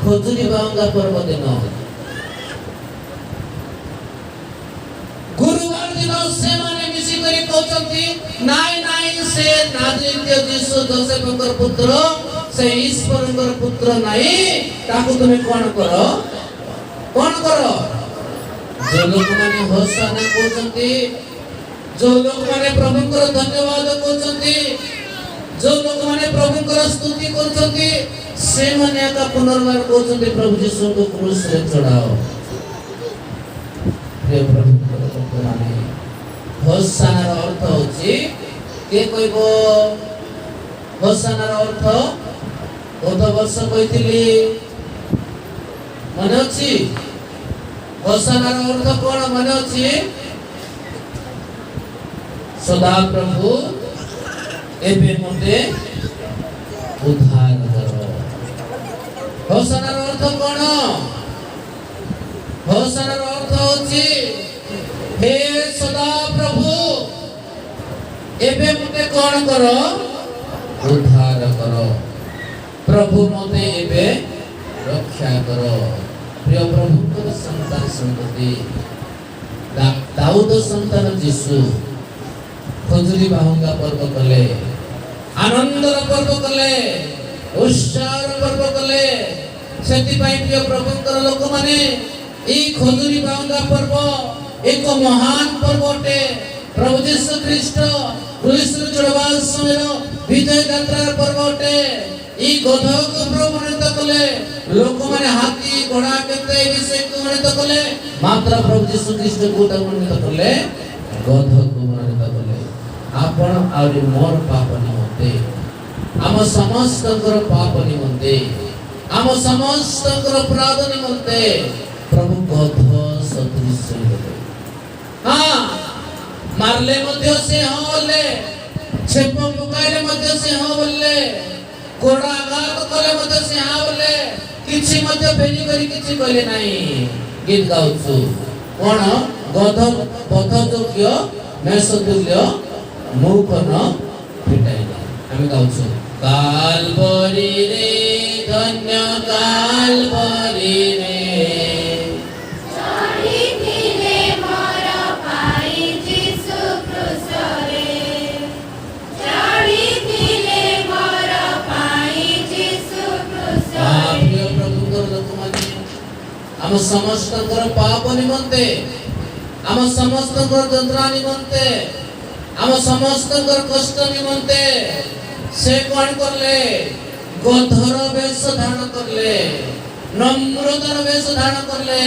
ଖଜୁରୀ ବାହୁଙ୍ଗା ପର୍ବ ଦିନ। ଗୁରୁବାର ଦିନ ସେମାନେ ମିଶିକରି କହୁଛନ୍ତି ନାଇଁ ନାଇଁ ସେ ନାଜରୀୟ ଯୀଶୁ ଯୋସେଫଙ୍କର ପୁତ୍ର, ସେ ଈଶ୍ୱରଙ୍କର ପୁତ୍ର ନାହିଁ, ତାକୁ ତୁମେ କଣ କର? ଯୋଉ ଲୋକମାନେ ହୋସାନା କହୁଛନ୍ତି, ଯୋଉ ଲୋକମାନେ ପ୍ରଭୁଙ୍କର ଧନ୍ୟବାଦ କହୁଛନ୍ତି, ଯୋଉ ଲୋକମାନେ ପ୍ରଭୁଙ୍କର ସ୍ତୁତି କରୁଛନ୍ତି, ସେମାନେ ଏକା ପୁନର୍ବାର କହୁଛନ୍ତି ପ୍ରଭୁ ଯୀଶୁଙ୍କୁ କ୍ରୁଶରେ ଚଢାଅ। ହୋସାନାର ଅର୍ଥ ହଉଛି, କିଏ କହିବ ହୋସାନାର ଅର୍ଥ? ଗତ ବର୍ଷ କହିଥିଲି, ମନେ ଅଛି? ହୋସାନାର ଅର୍ଥ କଣ ମନେ ଅଛି? ସଦା ପ୍ରଭୁ ଏବେ ମତେ ଉଦ୍ଧାର କର। ହୋସାନାର ଅର୍ଥ କଣ? ହୋସାନାର ଅର୍ଥ ହଉଛି, ହେ ସଦା ପ୍ରଭୁ ଏବେ ମତେ କଣ କର? ଉଦ୍ଧାର କର। ପ୍ରଭୁ ମତେ ଏବେ ରକ୍ଷା କର। ପ୍ରିୟ ପ୍ରଭୁଙ୍କର ସନ୍ତାନ ସନ୍ତତି, ଦାଉଦ ସନ୍ତାନ ଯୀଶୁ ଖଜୁରୀ ବାହୁଙ୍ଗା ପର୍ବ କଲେ, ଆନନ୍ଦର ପର୍ବ କଲେ, ଉତ୍ସାହର ପର୍ବ କଲେ। ସେଥିପାଇଁ ପ୍ରିୟ ପ୍ରଭୁଙ୍କର ଲୋକମାନେ এই ଖଜୁରୀ ବାହୁଙ୍ଗା ପର୍ବ ଏକ ମହାନ ପର୍ବ ଅଟେ। ପ୍ରଭୁ ଯୀଶୁ ଖ୍ରୀଷ୍ଟ କ୍ରୁଶରେ ଚଢ଼ିବା ସମୟର ବିଜୟ ଯାତ୍ରାର ପର୍ବ ଅଟେ। এই ଗଧକୁ ପ୍ରମାଣିତ କଲେ ଲୋକମାନେ ହାତୀ ଘୋଡ଼ା କେତେ ବିଷୟକୁ ବର୍ଣ୍ଣିତ କଲେ, ମାତ୍ର ପ୍ରଭୁ ଯୀଶୁ ଖ୍ରୀଷ୍ଟ କୋଉଟାକୁ ବର୍ଣ୍ଣିତ କଲେ? ଗଧକୁ ବର୍ଣ୍ଣିତ କଲେ। ଆପଣ ଆହୁରି ମୋର ପାପ ନିମନ୍ତେ, ଆମ ସମସ୍ତଙ୍କର ପାପ ନିମନ୍ତେ, ଆମ ସମସ୍ତଙ୍କର ଅପରାଧ ନିମନ୍ତେ ପ୍ରଭୁ ଗଧ ସଦୃଶ ହେଲେ। ମାରଲେ ମଧ୍ୟ ସେ ହଁ ବୋଲେ, ଛେପ ପକାଇଲେ ମଧ୍ୟ ସେ ହଁ ବୋଲେ, କୋଡ଼ା ଆଘାତ କଲେ ମଧ୍ୟ ସେ ହଁ ବୋଲେ, କିଛି ମଧ୍ୟ ଫେରି କରି କିଛି କହିଲେ ନାହିଁ। ଗୀତ ଗାଉଛୁ କଣ? ଗଧ ପଥ ଯୋଗ୍ୟ ମେଷ ତୁଲ୍ୟ ମୁଖ ନ ଫିଟାଇଲା। ଆମେ ଗାଉଛୁ କାଲବରୀରେ ଧନ୍ୟ କାଲବରୀରେ ଆମ ସମସ୍ତଙ୍କର ପାପ ନିମନ୍ତେ, ଆମ ସମସ୍ତଙ୍କର ଯନ୍ତ୍ରଣା ନିମନ୍ତେ, ଆମ ସମସ୍ତଙ୍କର କଷ୍ଟ ନିମନ୍ତେ ସେ କଣ କଲେ? ଗଧର ବେଶ ଧାରଣ କଲେ, নম্রতার বেশ ধাରଣ କଲେ,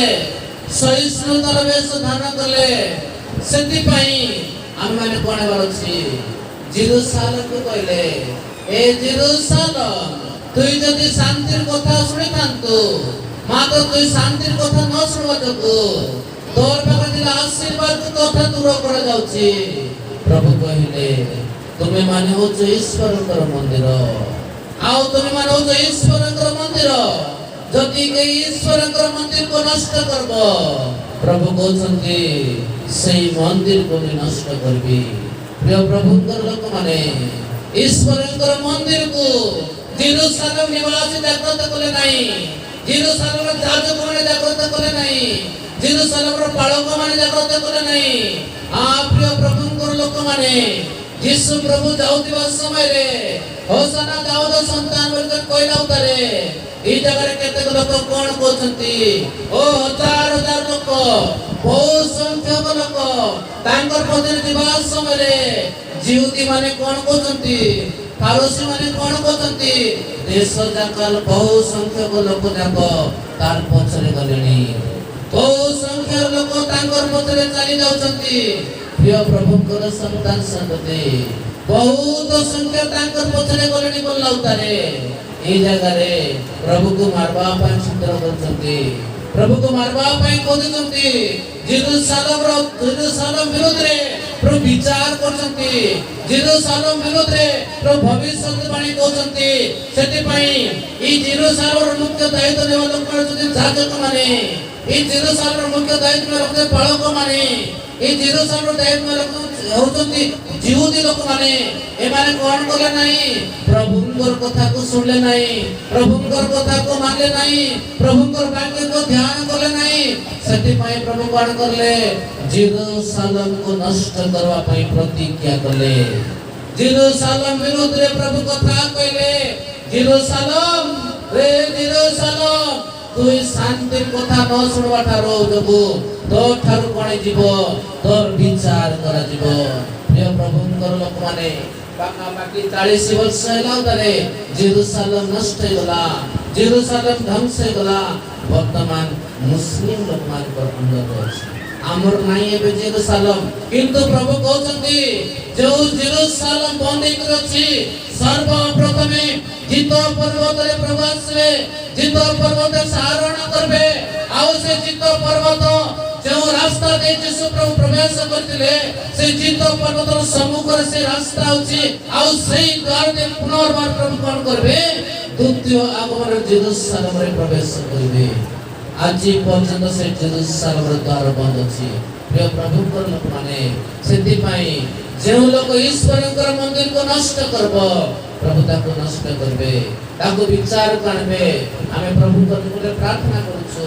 ସହିଷ୍ଣୁତାର ବେଶ ଧାରଣ କଲେ। ସେଥିପାଇଁ ଆମମାନେ କଣ ହେବାର ଅଛି? ଜେରୁସାଲେମକୁ କହିଲେ, ଏ ଜେରୁସାଲେମ, তুই যদি শান্তির কথা শুনিথান্তু, মাত্র তুই শান্তির কথা ন শুনবা যোগু তোর পাখে আশীর্বাদ কথা দূর করে যাଉଛି। প্রভু কহিলে, তুমি মানে হচ্ছ ঈশ্বরଙ୍କର মন্দির, ଆଉ তুমি মানে হচ্ছ ঈশ্বরଙ୍କର মন্দির। যদি এই ঈশ্বরଙ୍କର মন্দিরକୁ নষ্ট করব, প্রভু কହୁଛନ୍ତି সেই মন্দিরକୁ আমি নষ্ট করবি। প্রিয় প্রভুଙ୍କର ଲୋକମାନେ ঈশ্বরଙ୍କର মন্দিরକୁ জেরুসালেম নিবাসী জাগ্রত কলে নাই, জেরুসালেমের যাজকମାନେ জাগ্রত কলে নাই, জেরুসালেমের পালকମାନେ জাগ্রত কলে নাই। প্রিয় প্রভুଙ୍କର ଲୋକମାନେ ଯୀଶୁ ପ୍ରଭୁ ଯାଉଥିବା ସମୟରେ ହୋସାନା ଦାଉଦ ସନ୍ତାନ ବୋଲି କହିଲା ଉତାରେ এই জায়গাରେ କେତେକ ଲୋକ କଣ କହୁଛନ୍ତି? ଓ ହଜାର ହଜାର ଲୋକ, ବହୁ ସଂଖ୍ୟକ ଲୋକ ତାଙ୍କର ପଛରେ ଯିବା ସମୟରେ ଜିହୁଦୀ ମାନେ କଣ କହୁଛନ୍ତି? ଫାରସୀ ମାନେ କଣ କହୁଛନ୍ତି? ଦେଶ ଯାକ ବହୁ ସଂଖ୍ୟକ ଲୋକ ଯାକ ତାର ପଛରେ ଗଲେଣି, ବହୁ ସଂଖ୍ୟାର ଲୋକ ତାଙ୍କର ପଛରେ ଚାଲି ଯାଉଛନ୍ତି। ପ୍ରିୟ ପ୍ରଭୁଙ୍କର ସନ୍ତାନ ସନ୍ତତି ବହୁତ ସଂଖ୍ୟା ତାଙ୍କର ପଛରେ ଗଲେଣି ବୋଲିଲା ଉତାରେ এই জায়গাରେ ପ୍ରଭୁକୁ ମାରବା ପାଇଁ ଚିତ୍ର କରୁଛନ୍ତି, ପ୍ରଭୁକୁ ମାରବା ପାଇଁ କହୁଛନ୍ତି। ଜେରୁସାଲେମ ବିରୁଦ୍ଧରେ प्रभु विचार करछंती जेरूसालेम विरोध रे प्रभु भविष्यवाणी कहछंती सेति पई ई जेरूसालेम मुख्य दायित्व नेवा लोक जति जाजक माने ई जेरूसालेम मुख्य दायित्व रखते पालक माने ई जेरूसालेम दायित्व रखते होचंती जिहुदी लोक माने ए माने कोन करले नाही प्रभुंकर कथा को सुनले नाही प्रभुंकर कथा को मानले नाही प्रभुंकर वाक्य को ध्यान करले नाही सेति पई प्रभु कोन करले जेरूसालेम को नष्ट करवा पई प्रतिज्ञा करले जेरूसालेम विरुद्ध रे प्रभु कथा कहले जेरूसालेम रे जेरूसालेम तुई शांति कथा न सुनवा ठारो जबु तो ठारो कोणे जीवो तोर विचार करा जीवो प्रिय प्रभुंकर लोक माने बाकी 40 वर्ष हेला तारे जेरूसालेम नष्ट हो गला जेरूसालेम ध्वंस हो गला वर्तमान मुस्लिम लोक मान पर अंदर अछि आमर नाही एबे जेरूसालेम किंतु प्रभु कहउछंती जो जेरूसालेम बंद कर अछि सर्वप्रथमे जितो पर्वत रे प्रभु आसबे जितो पर्वत सारण करबे आउ से जितो पर्वत जो रास्ता दे यीशु प्रभु प्रवेश करथिले से जितो पर्वत रो सम्मुख रे से रास्ता अछि आउ सेही द्वार दे पुनर्बार प्रभु कोन करबे द्वितीय आगमन जेरूसालेम रे प्रवेश करबे आज पर्यंत से जेरूसालेम रो द्वार बंद अछि प्रिय प्रभु को लोक माने सेति पई जे लोक ईश्वरकर मंदिर को नष्ट करबो प्रभु ताको नष्ट करबे ताको विचार करबे हमें प्रभु को प्रार्थना करूछु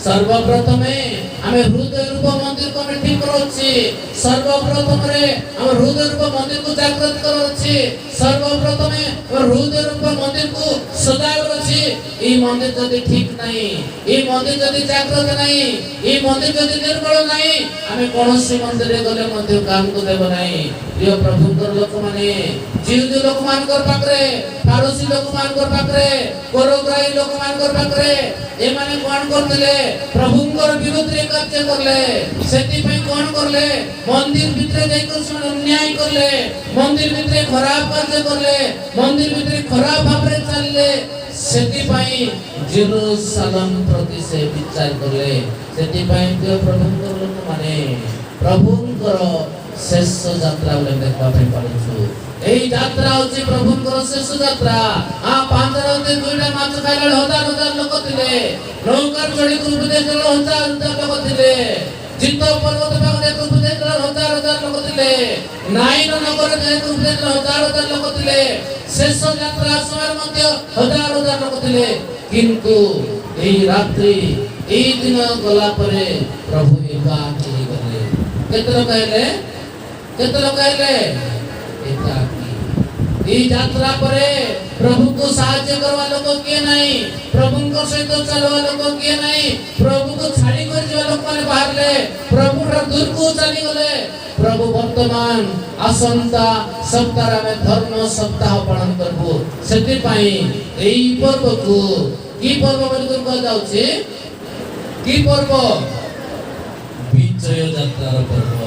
सर्वप्रथमे हमें हृदय रूप मंदिर को हमें ठीक करोछि सर्वप्रथम रे हम हृदय रूप मंदिर को जागृत करोछि सर्वप्रथमे हृदय रूप मंदिर को सजाय करोछि ई मंदिर जदी ठीक नाही ई मंदिर जदी जागृत नाही ई मंदिर जदी निर्मल नाही हमें कोनोसी मंदिर रे गले मध्य काम को देबो नाही प्रिय प्रभुकर लोक माने जिहुदी लोक मान कर पाकरे फारसी लोक मान कर पाकरे कोरोग्राई लोक मान कर पाकरे ए माने कोन करथिले प्रभुंकर विरोध रे कार्य करले सेति पई कोन करले मंदिर भितरे जाई कर अन्याय करले मंदिर भितरे खराब कार्य करले मंदिर भितरे खराब भाव रे चलले सेति पई जेरूसालेम प्रति से विचार करले सेति पई के प्रभुंकर लोक माने प्रभुंकर शेष यात्रा बोले देखबा पई पारुछु एही यात्रा होची प्रभुंकर शेष यात्रा आ पांचरते दुईटा माछ खाइले हजार हजार लोक थिले नौकर चढ़ी को उपदेश देले हजार हजार लोक थिले जितो पर्वत पाखरे को उपदेश देले हजार हजार लोक थिले नाइन नगर जे को उपदेश देले हजार हजार लोक थिले शेष यात्रा समय मध्य हजार हजार लोक थिले किंतु एही रात्रि एही दिन गला परे प्रभु एकाकी गले केते लोक कहले एकाकी ई यात्रा परे प्रभु को साहाय्य करवा लोक किए नहीं प्रभु को सहित चलवा लोक किए नहीं प्रभु को छाड़ी कर जे लोक माने बाहरले प्रभु रा दूर को चली गले प्रभु वर्तमान आसंता सप्ताह में धर्म सप्ताह पालन करबो सेति पई एई पर्व को की पर्व बोल को जाउछे की पर्व विजय यात्रा पर्व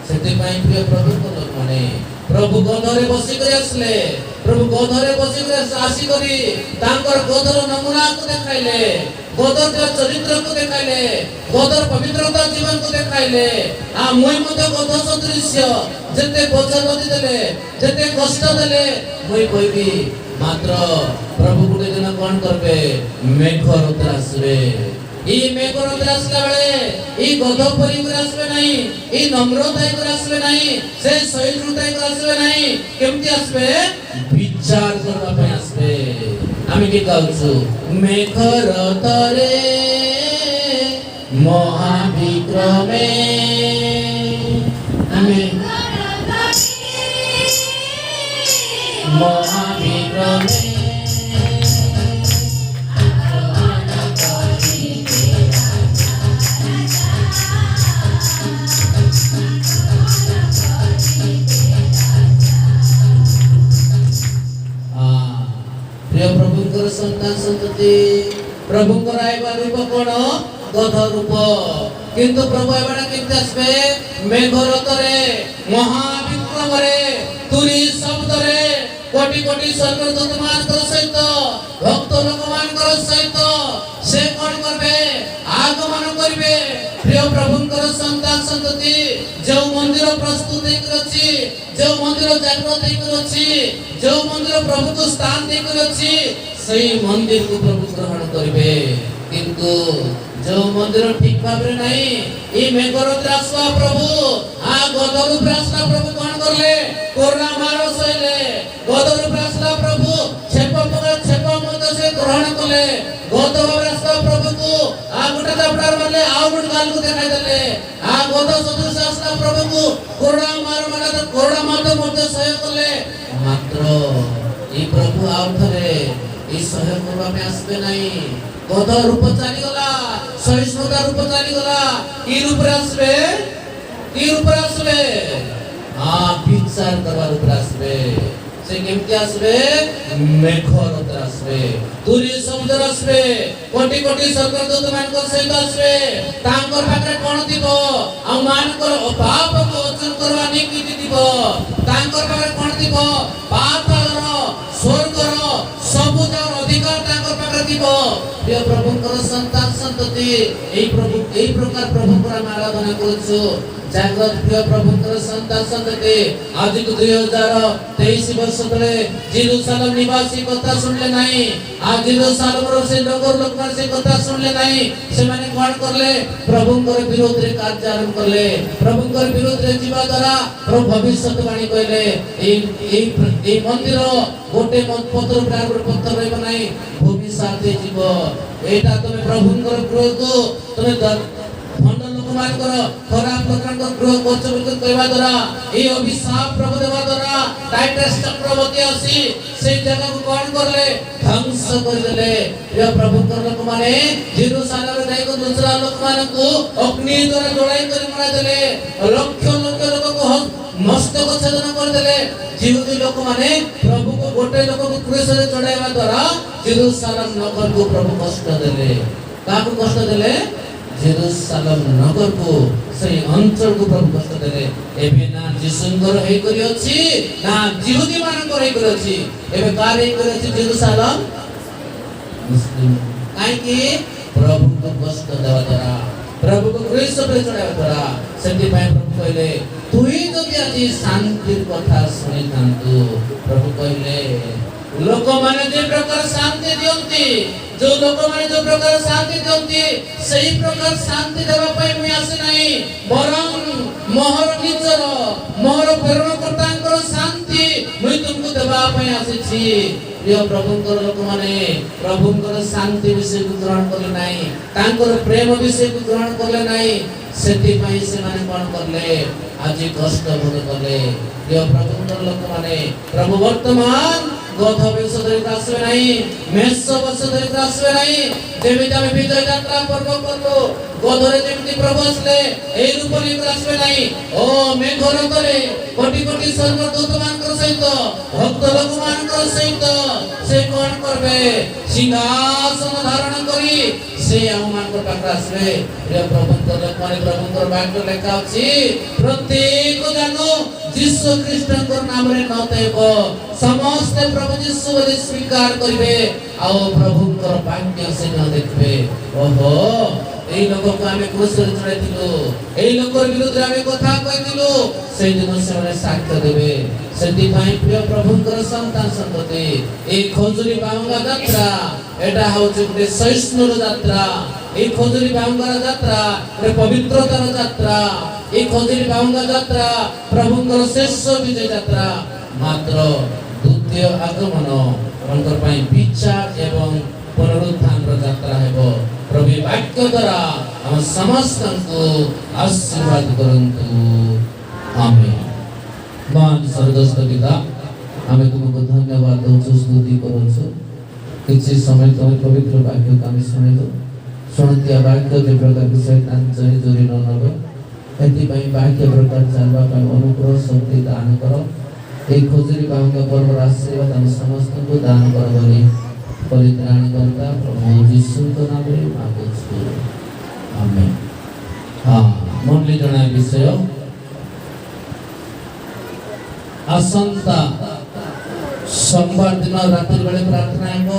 सेति पई प्रिय प्रभु को लोक माने प्रभु गधरे बसी कर आसले प्रभु गधरे बसी कर आसी करी तांकर गधर नमूना को देखाइले गधर चरित्र को देखाइले गधर पवित्रता जीवन को देखाइले आ मुई मते गध सदृश जते बोझ नदी देले जते कष्ट देले मुई कहबी मात्र प्रभु गुटे दिन कोन करबे मेघ रुद्र आसबे ई मेघ रुद्र आसला बेले ई गध परी कर आसबे नाही ई नम्रता कर आसबे नाही से सहिष्णुता कर आसबे नाही केमती आसबे विचार करबा पे आसबे आमी की कहउछु मेघ रतरे महाविक्रमे आमी महाविक्रमे प्रभुंकर संतान संतति प्रभुंकर आइबा रूप कोन गध रूप किंतु प्रभु आइबा केते आसबे मेघ रतरे महाविक्रम रे तुरी शब्द रे कोटि कोटि स्वर्गदूत मान कर सहित भक्त लोक मान कर सहित से कोन करबे आगमन करबे प्रिय प्रभुंकर संतान ସନ୍ତତି ଯେଉଁ ମନ୍ଦିର ପ୍ରସ୍ତୁତ ହେଇକି ଅଛି, ଯେଉଁ ମନ୍ଦିର ଜାଗ୍ରତ ହେଇକି ଅଛି, ଯେଉଁ ମନ୍ଦିର ପ୍ରଭୁକୁ ସ୍ଥାନ ଦେଇକି ଅଛି, ସେଇ ମନ୍ଦିରକୁ ପ୍ରଭୁ ଗ୍ରହଣ କରିବେ। କିନ୍ତୁ ଯେଉଁ ମନ୍ଦିର ଠିକ ଭାବରେ ନାହିଁ, এই মেঘরত্রে আসবা প্রভু গদর উপরে আসলা প্রভু কোন করলে করোনা মারো সইলে গদর উপরে আসলা প্রভু ছেপ মধ্যে সে গ্রহণ করলে গদ ভাবে আসলা প্রভুକୁ গোটা চাপড়ার মারলে আউ গোটা গালକୁ দেখাই দেলে গদ সদস্য আসলা প্রভুକୁ করোনা মারো মানে করোনা মধ্যে সহায় করলে মাত্র এই প্রভু আউ থরে এই সহায় করবা মে আসবে নাই। গদ রূপ চালি গলা, সহিষ্ণুতা রূপ চালি গলা, কি রূপে আসবে? কি রূপে আসবে? বিচার করবার উপরে আসবে। সে কেমতি আসবে? মেঘরত্রে আসবে, তুরি সমুদ্র আসবে, কোটি কোটি স্বর্গদূত মানকর সহিত আসবে। তাঙ্কর পাখে কোন দিব? আউ মানকর পাপকে অর্জন করবা নিকৃতি দিব। তাঙ্কর পাখে কোন দিব? পাতালর স্বর্গর সবুজর অধিকার তাঙ্কর পাখে দিব। প্রিয় প্রভুঙ্কর সন্তান সন্ততি এই প্রকার প্রভুঙ্কর আমি আরাধনা করছু। জাগ্রত প্রিয় প্রভুঙ্কর সন্তান সন্ততি আজকে 2023 বর্ষ তলে জেরুসালেম নিবাসী কথা শুনলে নাই। আজ জেরুসালেমর সে লোকমান সে কথা শুনলে নাই। সেমানে কোন করলে? প্রভুঙ্কর বিরোধে কার্য আরম্ভ করলে। প্রভুঙ্কর বিরোধে ଯିବା দ্বারা প্রভু ভবিষ্যৎবাণী কইলে এই মন্দির গোটে পত্র উপরে আর পত্র রইব নাই, ভূমি সাথে জীব। এইটা তুমি প্রভুঙ্কর গৃহକୁ তুমি ভণ্ড ଲୋକମାନଙ୍କର ଖରାପ ଲୋକଙ୍କ ଗୃହ କରୁଛ ବୋଲି କହିବା ଦ୍ୱାରା এই অভিশাপ প্রভু দেওয়া দ্বারা টাইটাস চক্রবর্তী আসি সেই জায়গাକୁ কোন করলে? ধ্বংস କରିଦେଲେ। প্রিয় প্রভুଙ୍କର ଲୋକମାନେ জেরুসালেমରେ ଯାଇକି ଦୁସରା ଲୋକମାନଙ୍କୁ ଅଗ୍ନି ଦ୍ୱାରା ଜଳାଇ କରି ମରାଇଦେଲେ। ଲକ୍ଷ ଲକ୍ଷ ଲୋକଙ୍କୁ ମସ୍ତକ ଛେଦନ କରିଦେଲେ। ଜିହୁଦୀ ଲୋକମାନେ ପ୍ରଭୁକୁ ଗୋଟେ ଲୋକକୁ କ୍ରୁଶରେ ଚଢାଇବା ଦ୍ୱାରା ଜେରୁସାଲେମ ନଗରକୁ ପ୍ରଭୁ କଷ୍ଟ ଦେଲେ। କାହାକୁ କଷ୍ଟ ଦେଲେ? জেরুসালেম নগরକୁ, সেই অঞ্চলକୁ প্রভু কষ্ট দেলে। ଏବେ না যিশুଙ୍କର ହେଇ କରି ଅଛି, না জিহুদী ମାନଙ୍କର ହେଇ କରି ଅଛି। ଏବେ କାହାର ହେଇ କରି ଅଛି? জেরুসালেম মুসলিম। কাହିଁକି? ପ୍ରଭୁଙ୍କୁ କଷ୍ଟ ଦେବା ଦ୍ୱାରା, ପ୍ରଭୁକୁ କ୍ରୁଶ ଉପରେ ଚଢାଇବା ଦ୍ୱାରା। ସେଥିପାଇଁ ପ୍ରଭୁ କହିଲେ ତୁଇ ଯଦି ଆଜି ଶାନ୍ତିର କଥା ଶୁଣିଥାନ୍ତୁ। ପ୍ରଭୁ କହିଲେ ଲୋକମାନେ যে প্রকার শান্তি দিଅନ୍ତି, जो ଲୋକମାନେ যে প্রকার শান্তি দিଅନ୍ତି, সেই প্রকার শান্তি দেবা ପାଇଁ ମୁଁ আসি নাই, বরং মোহর নিজর মোহর প্রেরণকর্তাଙ୍କର শান্তি ମୁଁ ତୁମକୁ ଦେବା ପାଇଁ ଆସିଛି। প্রিয় প্রভুଙ୍କର ଲୋକମାନେ প্রভুଙ୍କର শান্তি ବିଷୟକୁ ଗ୍ରହଣ କଲେ ନାହିଁ, ତାଙ୍କର ପ୍ରେମ ବିଷୟକୁ ଗ୍ରହଣ କଲେ ନାହିଁ। ସେଥିପାଇଁ ସେମାନେ କ'ଣ କଲେ? ଆଜି କଷ୍ଟ ଭୋଗ କଲେ। ପ୍ରିୟ ପ୍ରଭୁଙ୍କର ଲୋକମାନେ ପ୍ରଭୁ ବର୍ତ୍ତମାନ গত বছর ধরে আসবে নাই, মেষ বছর ধরে আসবে নাই। যেমিতি আমি বিজয় যাত্রা পর্ব করবো, গদরে যেমিতি প্রভু আসলে এই রূপে আসবে নাই। ও মেঘরত্রে কোটি কোটি স্বর্গদূত মানকর সহিত ভক্ত লোক মানকর সহিত সে কোন করবে? সিংহাসন ধারণ করি সে আমানকর পাখে আসবে। প্রিয় প্রভুଙ୍କର ଲୋକମାନେ ପ୍ରଭୁଙ୍କର ବାକ୍ୟ ଲେଖା ଅଛି, ପ୍ରତ୍ୟେକ ଜାନୁ ଯୀଶୁ ଖ୍ରୀଷ୍ଟଙ୍କର ନାମରେ ନତେବ ସମସ୍ତେ ପ୍ରଭୁ ଯୀଶୁ ବୋଲି ସ୍ୱୀକାର କରିବେ ଆଉ ପ୍ରଭୁଙ୍କର ବାକ୍ୟ ସେ ନ ଦେଖିବେ। ଓହୋ, এই ଲୋକକୁ ଆମେ କ୍ରୁଶରେ ଚଢ଼ାଇଥିଲୁ, এই ଲୋକର ବିରୁଦ୍ଧରେ ଆମେ କଥା କହିଥିଲୁ, ସେଇଦିନ ସେମାନେ ସାକ୍ଷ୍ୟ ଦେବେ। ସେଥିପାଇଁ ପ୍ରିୟ ପ୍ରଭୁଙ୍କର ସନ୍ତାନ ସନ୍ତତି এই ଖଜୁରୀ ବାହୁଙ୍ଗା ଯାତ୍ରା এটা হচ্ছে ଗୋଟେ ସହିଷ୍ଣୁର ଯାତ୍ରା। এই ଖଜୁରୀ ବାହୁଙ୍ଗାର ଯାତ୍ରା ଗୋଟେ ପବିତ୍ରତାର ଯାତ୍ରା। এই ଖଜୁରୀ ବାହୁଙ୍ଗା ଯାତ୍ରା ପ୍ରଭୁଙ୍କର ଶେଷ ବିଜୟ ଯାତ୍ରା। ମାତ୍ର ଦ୍ୱିତୀୟ আগমନ ତାଙ୍କର ପାଇଁ ବିଚାର ଏବଂ ପୁନରୁତ୍ଥାନର ଯାତ୍ରା ହେବ। ପ୍ରଭୁ ବାକ୍ୟ ଦ୍ୱାରା ଆମ ସମସ୍ତଙ୍କୁ ଆଶୀର୍ବାଦ କରନ୍ତୁ। ଆମେନ୍। ମହାନ ସ୍ୱର୍ଗସ୍ଥ ପିତା, ଆମେ ତୁମକୁ ଧନ୍ୟବାଦ ଦେଉଛୁ, ସ୍ତୁତି କରୁଛୁ। କିଛି ସମୟ ତମେ ପବିତ୍ର ବାକ୍ୟକୁ ଆମେ ଶୁଣିଲୁ। ଶୁଣୁଥିବା ବାକ୍ୟ ଯେ ପ୍ରକାର ବିଷୟ ଚୋରି ଚୋରି ନ ନେବ, ଏଥିପାଇଁ ବାକ୍ୟ ପ୍ରକାର ଚାଲିବା ପାଇଁ ଅନୁଗ୍ରହ ଶକ୍ତି ଦାନ କର। এই ଖଜୁରୀ ବାହୁଙ୍ଗା ପର୍ବର ଆଶୀର୍ବାଦ ଆମେ ସମସ୍ତଙ୍କୁ ଦାନ କର ବୋଲି ପରିତ୍ରାଣୀ କର୍ତ୍ତା ପ୍ରଭୁ ଯୀଶୁଙ୍କ ନାମରେ ମାଗୁଛୁ। ଆମେନ୍। ମଣ୍ଡଳୀ ଜଣାଏ ବିଷୟ ଆସନ୍ତା सोमवार दिन रात्रि बेले प्रार्थना ହେବ।